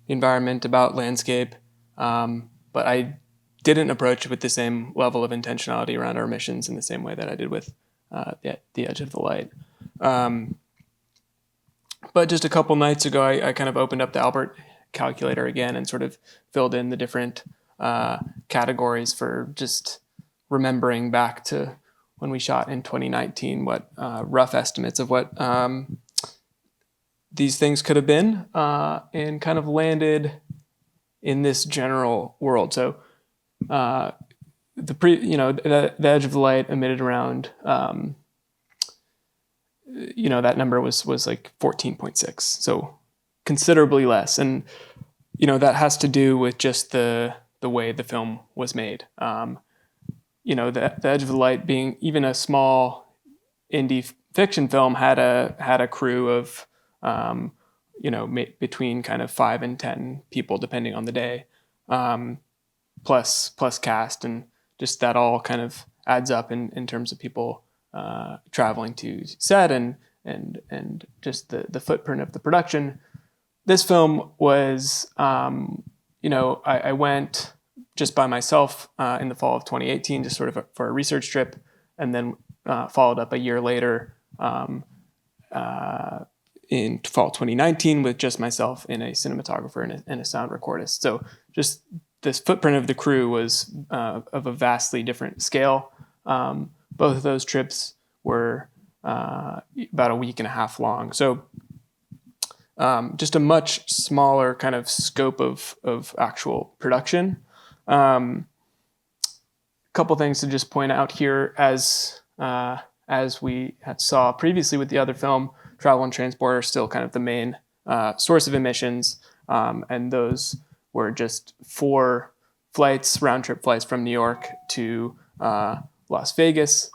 the environment, about landscape, but I didn't approach it with the same level of intentionality around our missions in the same way that I did with The Edge of the Light. But just a couple nights ago, I kind of opened up the Albert calculator again and sort of filled in the different categories for just remembering back to when we shot in 2019, what rough estimates of what these things could have been, and kind of landed in this general world. So the Edge of the Light emitted around, that number was like 14.6, so considerably less, and that has to do with just the way the film was made. The Edge of the Light, being even a small indie fiction film, had a crew of between kind of 5 and 10 people depending on the day, plus cast, and just that all kind of adds up in terms of people traveling to set and just the footprint of the production. This film was, I went just by myself in the fall of 2018, just sort of for a research trip, and then followed up a year later in fall 2019 with just myself and a cinematographer and a sound recordist. So just this footprint of the crew was of a vastly different scale. Both of those trips were about a week and a half long. So just a much smaller kind of scope of actual production. Couple things to just point out here, as we saw previously with the other film, travel and transport are still kind of the main source of emissions, and those were just 4 flights, round-trip flights from New York to Las Vegas,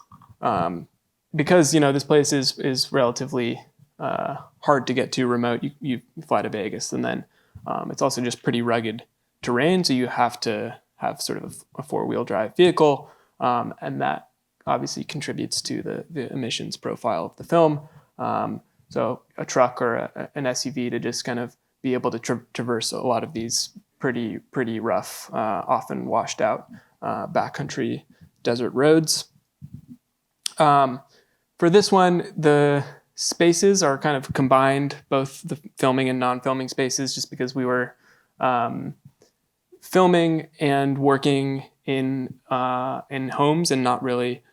because this place is relatively hard to get to, remote. You fly to Vegas, and then it's also just pretty rugged terrain, so you have to have sort of a 4-wheel drive vehicle, and that obviously contributes to the emissions profile of the film. So a truck or an SUV to just kind of be able to traverse a lot of these pretty rough, often washed out backcountry desert roads. For this one, the spaces are kind of combined, both the filming and non-filming spaces, just because we were filming and working in homes, and not really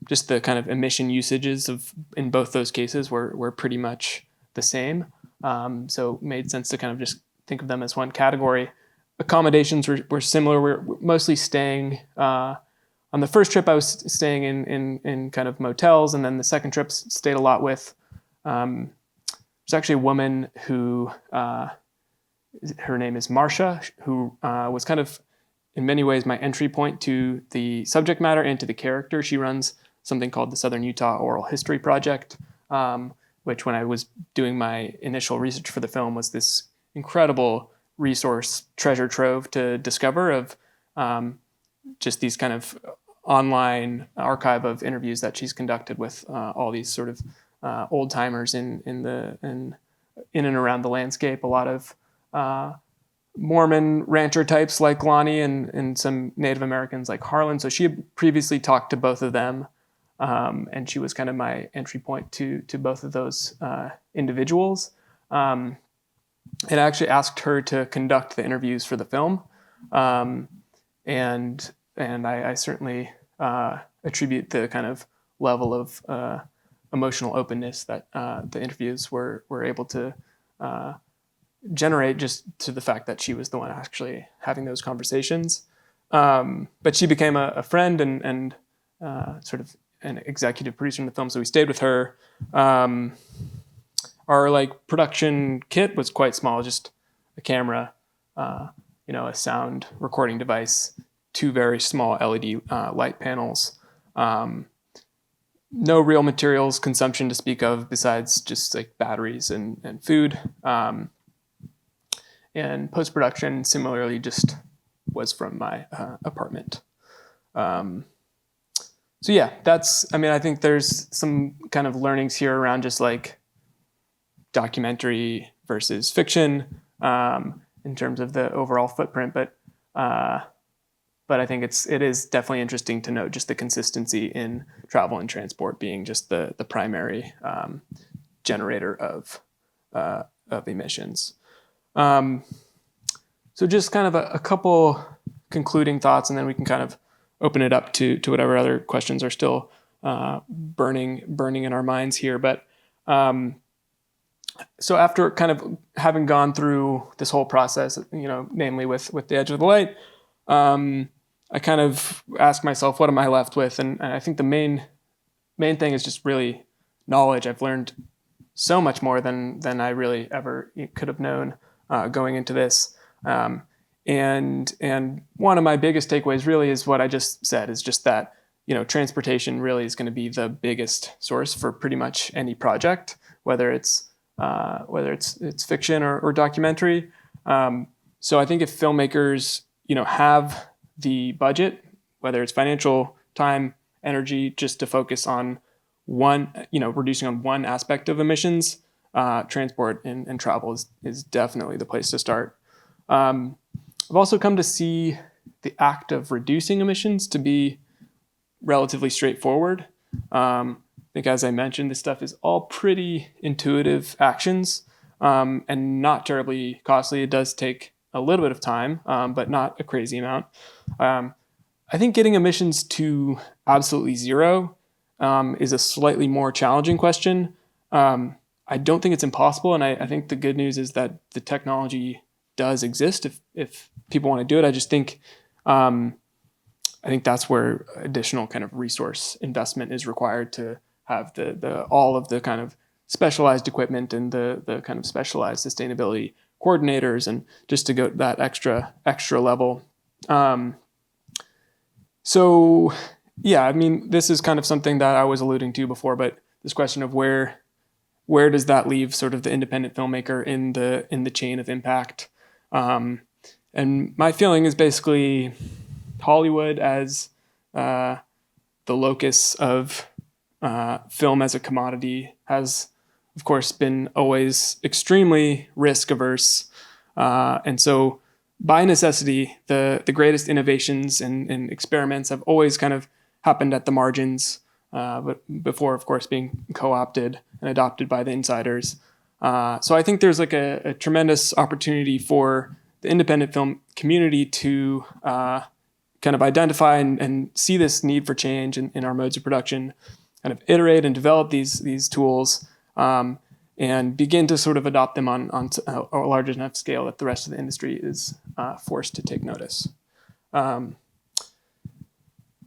just the kind of emission usages in both those cases were pretty much the same. So it made sense to kind of just think of them as one category. Accommodations were similar. We're mostly staying, on the first trip I was staying in kind of motels, and then the second trip stayed a lot with, there's actually a woman who, her name is Marcia, who was kind of in many ways my entry point to the subject matter and to the character. She runs something called the Southern Utah Oral History Project, which when I was doing my initial research for the film was this incredible resource treasure trove to discover of just these kind of online archive of interviews that she's conducted with all these sort of old timers in and around the landscape. A lot of Mormon rancher types like Lonnie and some Native Americans like Harlan. So she had previously talked to both of them, and she was kind of my entry point to both of those individuals. And I actually asked her to conduct the interviews for the film, and I certainly attribute the kind of level of emotional openness that the interviews were able to generate, just to the fact that she was the one actually having those conversations. But she became a friend and sort of an executive producer in the film, so we stayed with her. Our like production kit was quite small, just a camera, a sound recording device, 2 very small LED light panels. No real materials consumption to speak of besides just like batteries and food. And post-production similarly just was from my apartment. So yeah, I think there's some kind of learnings here around just like documentary versus fiction in terms of the overall footprint, but I think it is definitely interesting to note just the consistency in travel and transport being just the primary generator of emissions. So just kind of a couple concluding thoughts, and then we can kind of open it up to whatever other questions are still burning in our minds here. But so after kind of having gone through this whole process, namely with The Edge of the Light, I kind of asked myself, what am I left with? And I think the main thing is just really knowledge. I've learned so much more than I really ever could have known going into this. And one of my biggest takeaways really is what I just said, is just that, transportation really is going to be the biggest source for pretty much any project, whether it's fiction or documentary. So I think if filmmakers, have the budget, whether it's financial, time, energy, just to focus on one, reducing on one aspect of emissions, transport and travel is definitely the place to start. I've also come to see the act of reducing emissions to be relatively straightforward. I think, as I mentioned, this stuff is all pretty intuitive actions and not terribly costly. It does take a little bit of time, but not a crazy amount. I think getting emissions to absolutely zero is a slightly more challenging question. I don't think it's impossible, and I think the good news is that the technology does exist if people want to do it. I just think I think that's where additional kind of resource investment is required to have the all of the kind of specialized equipment and the kind of specialized sustainability coordinators, and just to go that extra level. So yeah, this is kind of something that I was alluding to before, but this question of where does that leave sort of the independent filmmaker in the chain of impact? And my feeling is basically Hollywood as the locus of film as a commodity has of course, been always extremely risk averse. And so by necessity, the greatest innovations and experiments have always kind of happened at the margins, but before, of course, being co-opted and adopted by the insiders. So I think there's like a tremendous opportunity for the independent film community to kind of identify and see this need for change in our modes of production, kind of iterate and develop these tools, and begin to sort of adopt them on a large enough scale that the rest of the industry is forced to take notice.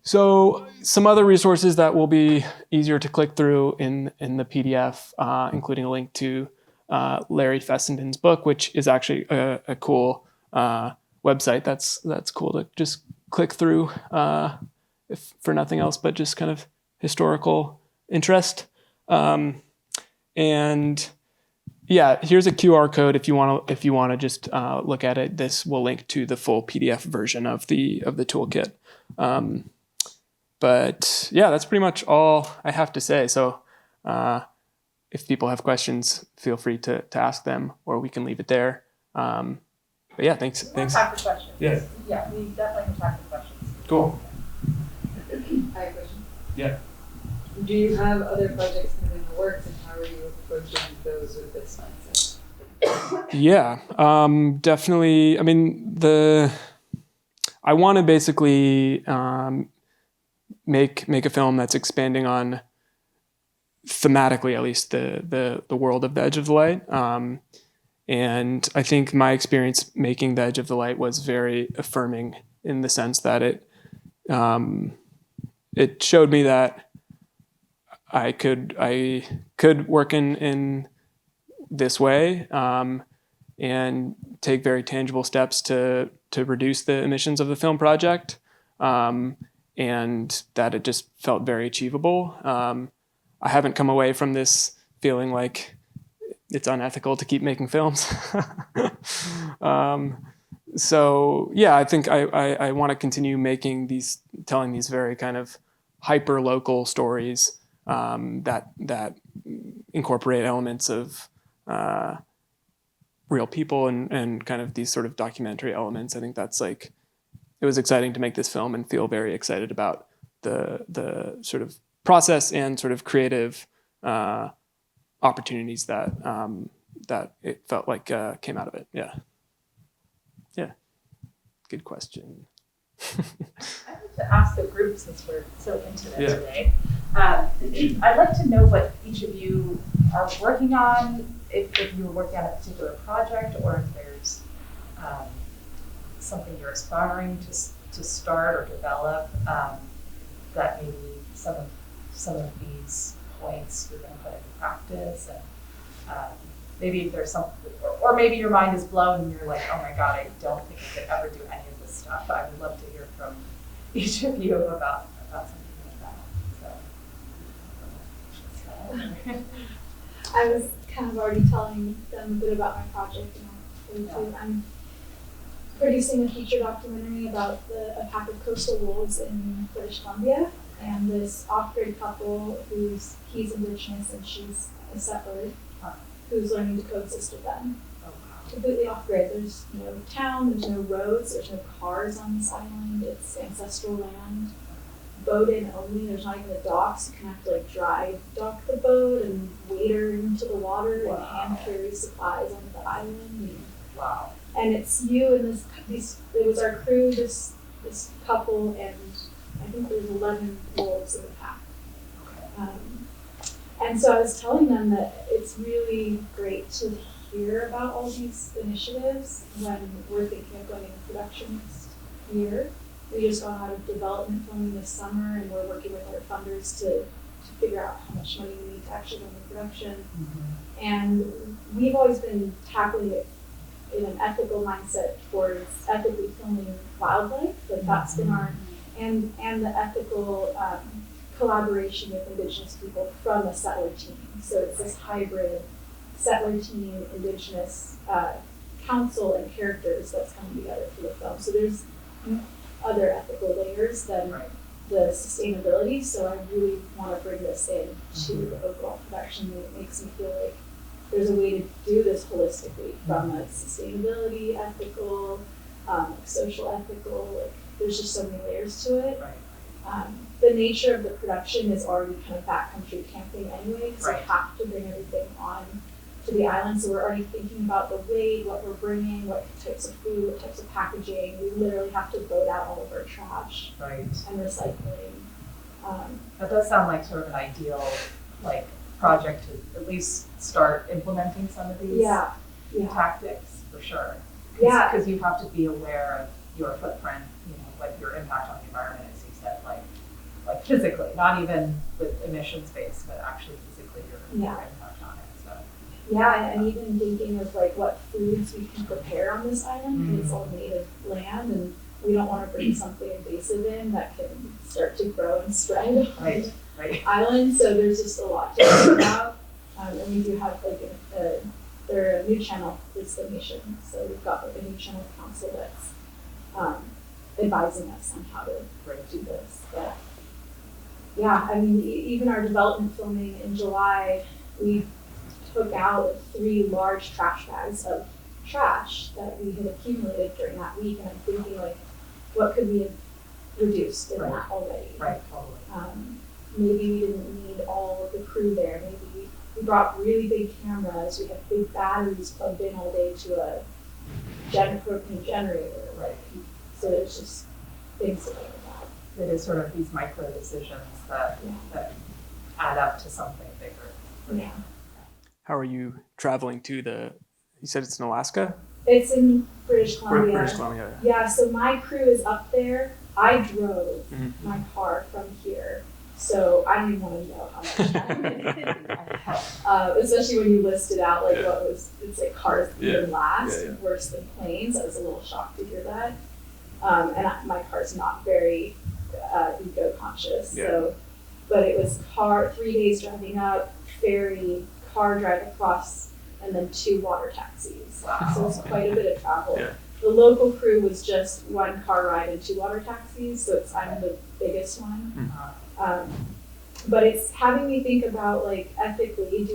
So some other resources that will be easier to click through in the PDF, including a link to Larry Fessenden's book, which is actually a cool website. That's cool to just click through, if for nothing else, but just kind of historical interest. And yeah, here's a QR code if you want to just look at it. This will link to the full PDF version of the toolkit. But yeah, that's pretty much all I have to say. So if people have questions, feel free to ask them, or we can leave it there. But yeah, thanks. We have time for questions. Yeah. Yeah, we definitely have time for questions. Cool. I have a question. Yeah. Do you have other projects kind of in the works, and how are you approaching those with this mindset? Yeah, definitely. I mean, I want to basically make a film that's expanding on, thematically at least, the world of The Edge of the Light. And I think my experience making The Edge of the Light was very affirming in the sense that it showed me that I could work in this way, and take very tangible steps to reduce the emissions of the film project, and that it just felt very achievable. I haven't come away from this feeling like it's unethical to keep making films. So yeah, I think I want to continue telling these very kind of hyper local stories that incorporate elements of real people and kind of these sort of documentary elements. I think that's it was exciting to make this film and feel very excited about the sort of process and sort of creative opportunities that it felt like came out of it. Yeah. Good question. I'd like to ask the group, since we're so intimate today. I'd like to know what each of you are working on, if you're working on a particular project, or if there's something you're aspiring to start or develop, that maybe some of these points you're going to put into practice, and maybe if there's something, or maybe your mind is blown and you're like, oh my God, I don't think I could ever do any of this stuff. I would love to hear from each of you about something like that. I was kind of already telling them a bit about my project, I'm producing a feature documentary about a pack of coastal wolves in British Columbia, and this off-grid couple he's Indigenous and she's a settler, who's learning to coexist with them. Completely off-grid. There's no town, there's no roads, there's no cars on this island. It's ancestral land. Boat in only. There's not even a dock, so you can have to dry dock the boat and wader into the water and hand carry supplies onto the island. Wow. And it's you and it was our crew, this couple, and I think there's 11 wolves in the pack. And so I was telling them that it's really great to hear about all these initiatives when we're thinking of going into production next year. We just got out of development filming this summer, and we're working with our funders to figure out how much money we need to actually go into production. Mm-hmm. And we've always been tackling it in an ethical mindset towards ethically filming wildlife, but that's been our, and the ethical collaboration with Indigenous people from a settler team. So it's this hybrid settler team, Indigenous council and characters that's coming together for the film. So there's other ethical layers than the sustainability. So I really want to bring this in to the overall production. And it makes me feel like there's a way to do this holistically from a sustainability, ethical, social ethical, like there's just so many layers to it. The nature of the production is already kind of backcountry camping anyway, because we have to bring everything on to the island. So we're already thinking about the weight, what we're bringing, what types of food, what types of packaging. We literally have to load out all of our trash and recycling. That does sound like sort of an ideal like project to at least start implementing some of these tactics for sure. Because you have to be aware of your footprint, like your impact on the environment, as you said, like physically, not even with emissions based, but actually physically your impact on it. So. Yeah, and even thinking of like what foods we can prepare on this island, because it's all native land, and we don't want to bring something invasive in that can start to grow and spread on the island. So there's just a lot to think about, and we do have like they're a new channel, it's the nation. So we've got like a new channel council that's advising us on how to do this. But yeah, I mean, even our development filming in July, we took out 3 large trash bags of trash that we had accumulated during that week, and I'm thinking like, what could we have reduced in that already? Maybe we didn't need all of the crew there. Maybe we brought really big cameras. We had big batteries plugged in all day to a propane generator. So there's just things to think about. It is sort of these micro decisions that add up to something bigger. Yeah. How are you traveling to you said it's in Alaska? It's in British Columbia. British Columbia. Yeah, so my crew is up there. I drove my car from here. So I don't even want to know how much time especially when you listed out like it's like cars even last, worse than planes. I was a little shocked to hear that. And my car's not very eco conscious. So, but it was 3 days driving up, ferry, car drive across, and then 2 water taxis. So it's quite a bit of travel. The local crew was just 1 car ride and 2 water taxis. So I'm the biggest one. But it's having me think about like ethically,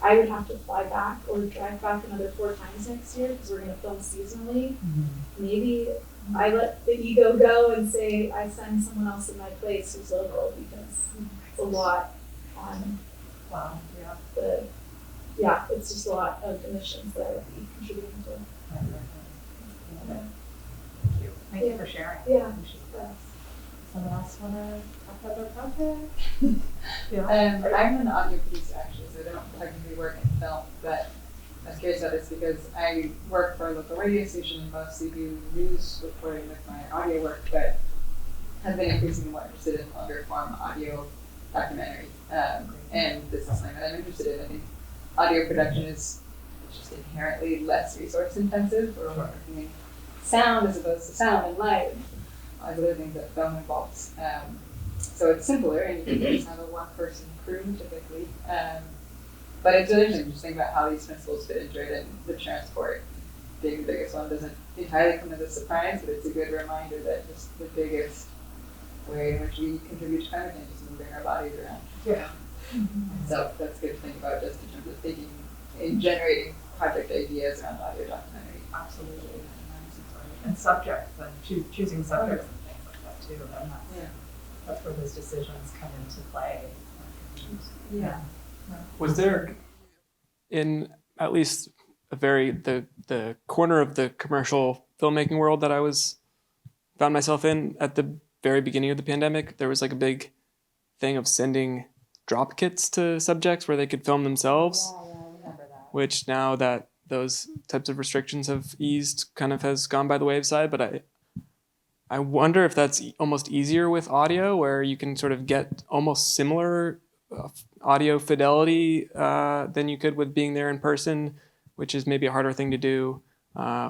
I would have to fly back or drive back another 4 times next year because we're going to film seasonally. Maybe I let the ego go and say I send someone else in my place who's local, because it's a lot on it's just a lot of emissions that I would be contributing to. Thank you for sharing. Yeah. Someone else want to talk about their project? I'm an audio producer actually, so I don't technically work in film, but I was curious about this because I work for a local radio station and mostly do news reporting with my audio work, but have been increasingly more interested in longer form audio documentary. And this is something that I'm interested in. I think audio production is just inherently less resource intensive, or working in sound as opposed to sound and light, and all these other things that film involves. So it's simpler, and you can just have a 1-person crew typically. But it's really interesting to think about how these principles fit into it, and the transport being the biggest one doesn't entirely come as a surprise, but it's a good reminder that just the biggest way in which we contribute to climate change is moving our bodies around. So that's good to think about just in terms of thinking and generating project ideas around audio documentary. Absolutely. And subjects, and choosing subjects and things like that too. And that's where those decisions come into play. Was there, in at least the corner of the commercial filmmaking world that I found myself in at the very beginning of the pandemic, there was like a big thing of sending drop kits to subjects where they could film themselves, which now that those types of restrictions have eased kind of has gone by the wayside. But I wonder if that's almost easier with audio, where you can sort of get almost similar audio fidelity than you could with being there in person, which is maybe a harder thing to do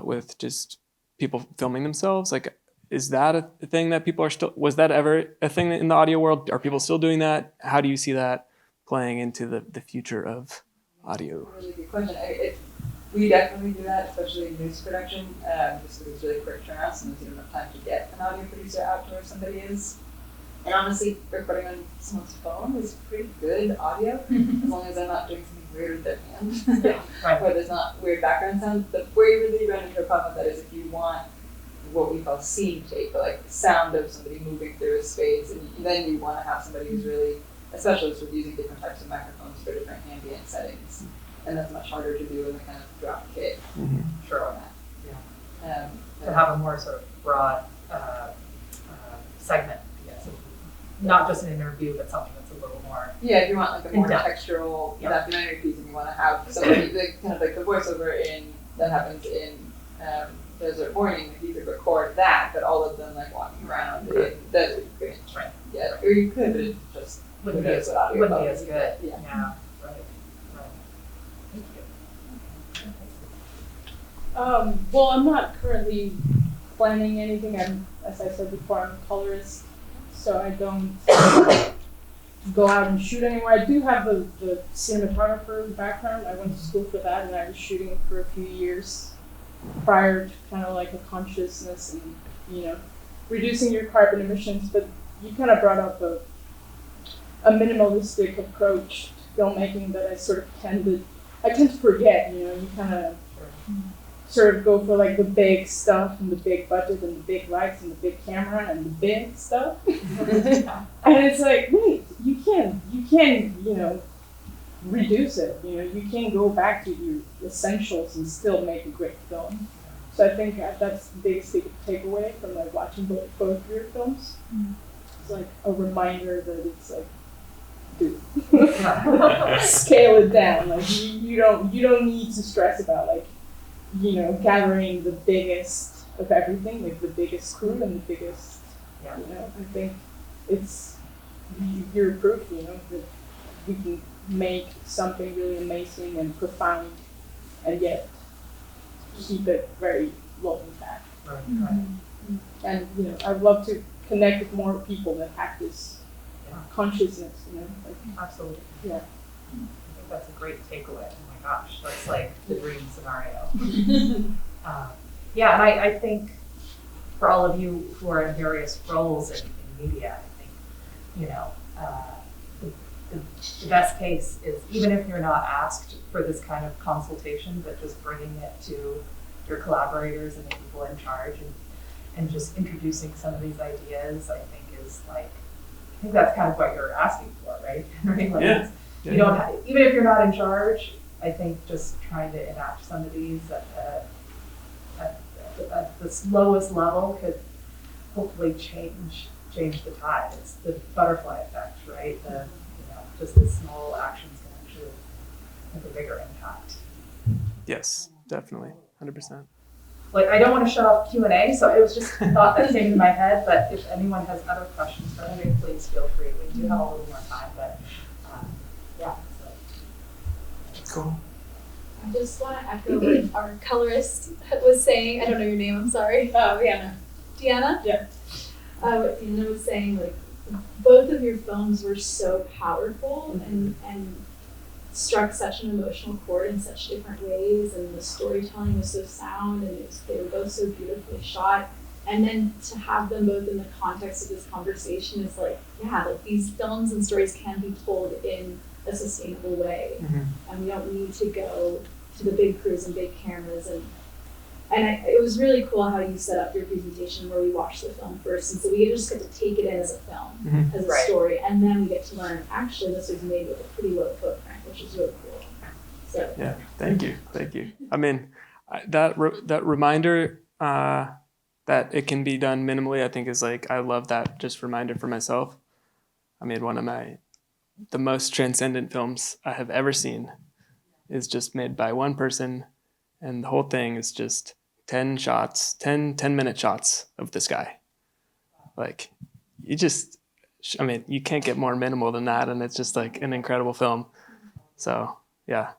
with just people filming themselves. Like, is that a thing that people are still, was that ever a thing in the audio world? Are people still doing that? How do you see that playing into the future of audio? Really good question. We definitely do that, especially in news production, just because it's really quick turnaround, so there's enough time to get an audio producer out to where somebody is. And honestly, recording on someone's phone is pretty good audio, as long as they're not doing something weird with their hands. Right. Where there's not weird background sound. But where you really run into a problem with that is if you want what we call scene tape, or like the sound of somebody moving through a space, and then you want to have somebody who's really a specialist with using different types of microphones for different ambient settings. And that's much harder to do in the kind of drop kit format. Yeah. To have a more sort of broad segment. So not just an interview, but something that's a little more. Yeah, if you want like a more in-depth. textural documentary piece, and you want to have somebody like, kind of like the voiceover that happens in Desert Morning, if you could record that, but all of them like walking around in Desert Green. Right. Yeah, or you could, but it just Wouldn't be as good. Yeah. Right. Thank you. Well, I'm not currently planning anything. As I said before, I'm a colorist, so I don't go out and shoot anymore. I do have the cinematographer background. I went to school for that, and I was shooting for a few years prior to kind of like a consciousness and, reducing your carbon emissions. But you kind of brought up a minimalistic approach to filmmaking that I sort of tend to forget. You kind of sort of go for like the big stuff and the big budget and the big lights and the big camera and the big stuff. And it's like, wait, you can, reduce it. You can go back to your essentials and still make a great film. So I think that's the biggest takeaway from like watching both of your films. It's like a reminder that it's like, dude, scale it down. Like you don't need to stress about like, gathering the biggest of everything, like the biggest crew and the biggest, I think you're proof, that we can make something really amazing and profound and yet keep it very low impact. Right. And, I'd love to connect with more people that have this consciousness, Absolutely. Yeah. I think that's a great takeaway. Oh my gosh, that's like the dream scenario. Yeah, and I think for all of you who are in various roles in media, I think, the best case is, even if you're not asked for this kind of consultation, but just bringing it to your collaborators and the people in charge and just introducing some of these ideas, I think that's kind of what you're asking for, right? Right? Like Yeah. You don't have, even if you're not in charge, I think just trying to enact some of these at the lowest level could hopefully change the tide. It's the butterfly effect, right? Just the small actions can actually have a bigger impact. Yes, definitely, 100%. Like, I don't want to shut off Q&A, so it was just a thought that came into my head, but if anyone has other questions for me, please feel free. We do have a little more time, but yeah. So. Cool. I just want to echo what our colorist was saying. I don't know your name, I'm sorry. Deanna. Deanna? Yeah. What Deanna was saying, like, both of your films were so powerful and struck such an emotional chord in such different ways, and the storytelling was so sound, and they were both so beautifully shot. And then to have them both in the context of this conversation is like, yeah, like these films and stories can be told in a sustainable way, and we don't need to go to the big crews and big cameras. It was really cool how you set up your presentation where we watched the film first, and so we just get to take it in as a film, as a story, and then we get to learn, actually this was made with a pretty low footprint, which is really cool. So yeah, thank you. I mean, that reminder that it can be done minimally, I think is like, I love that just reminder for myself. I made one of the most transcendent films I have ever seen is just made by one person, and the whole thing is just 10 shots, 10-minute shots of the sky. Like, you can't get more minimal than that, and it's just like an incredible film. So yeah,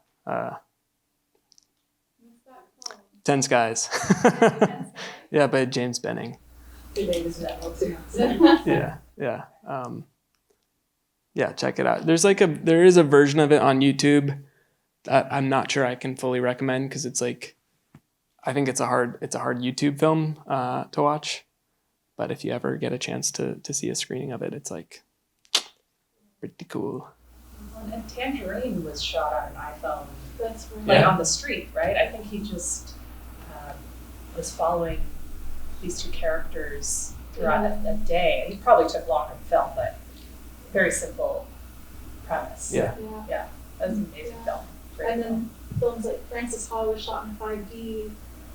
10 Skies. Yeah, by James Benning. Yeah, check it out. There is a version of it on YouTube that I'm not sure I can fully recommend, because it's like, I think it's a hard YouTube film to watch, but if you ever get a chance to see a screening of it, it's like pretty cool. And Tangerine was shot on an iPhone. That's right. Like Yeah. on the street, right? I think he just was following these two characters throughout a day. He probably took longer to film, but very simple premise. Yeah. Yeah. That was an amazing film. Great And film. then films like Francis Ha was shot in 5D.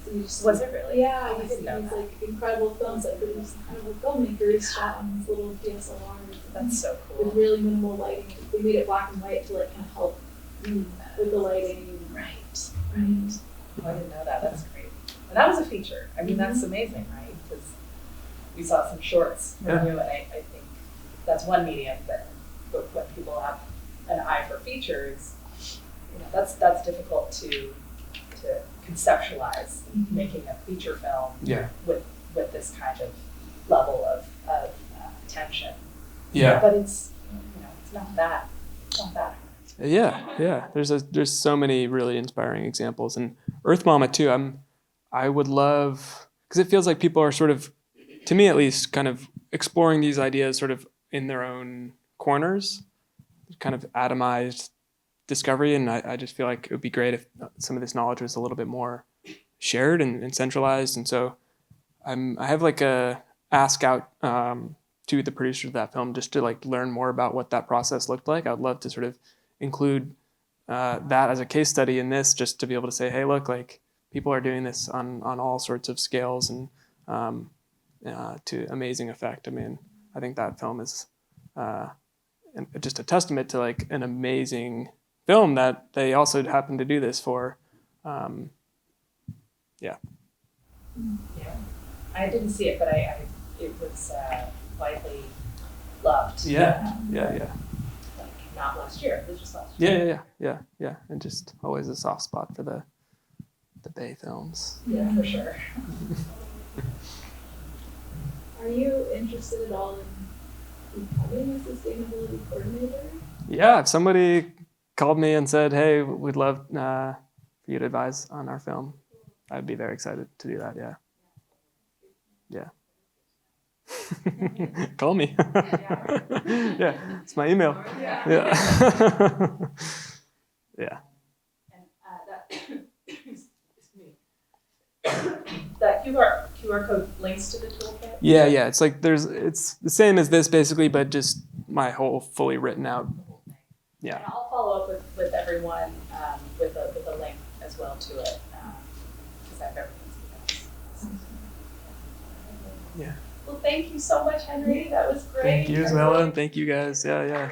So you just Was it really? Yeah, Oh, I you didn't see know these that. like incredible films that produce incredible filmmakers shot on these little DSLRs. That's so cool. With really minimal lighting. They made it black and white to like kind of help with the lighting. Right. Oh, I didn't know that. That's great. And that was a feature. I mean, that's amazing, right? Because we saw some shorts from Yeah. you, and I think that's one medium that when people have an eye for features, that's difficult to conceptualize making a feature film Yeah. with this kind of level of attention. Yeah. But it's it's not that hard. Yeah. There's so many really inspiring examples, and Earth Mama too. I would love, because it feels like people are sort of, to me at least, kind of exploring these ideas sort of in their own corners, kind of atomized discovery, and I just feel like it would be great if some of this knowledge was a little bit more shared and centralized. And so I have like a ask out to the producers of that film just to like learn more about what that process looked like. I would love to sort of include that as a case study in this, just to be able to say, hey, look, like people are doing this on all sorts of scales and to amazing effect. I mean, I think that film is just a testament to like an amazing film that they also happen to do this for. Yeah. I didn't see it, but it was widely loved. Yeah. Like not last year. It was just last year. Yeah. And just always a soft spot for the Bay films. Yeah, for sure. Are you interested at all in becoming a sustainability coordinator? Yeah, if somebody called me and said, hey, we'd love for you to advise on our film, I'd be very excited to do that. Yeah. Call me. Yeah, it's my email. Yeah. Yeah. That QR code links to the toolkit? Yeah. It's like it's the same as this basically, but just my whole fully written out. Yeah. And I'll follow up with everyone with a link as well to it because I have everything's emails. Yeah. Well, thank you so much, Henry. That was great. Thank you as well, and thank you guys. Yeah.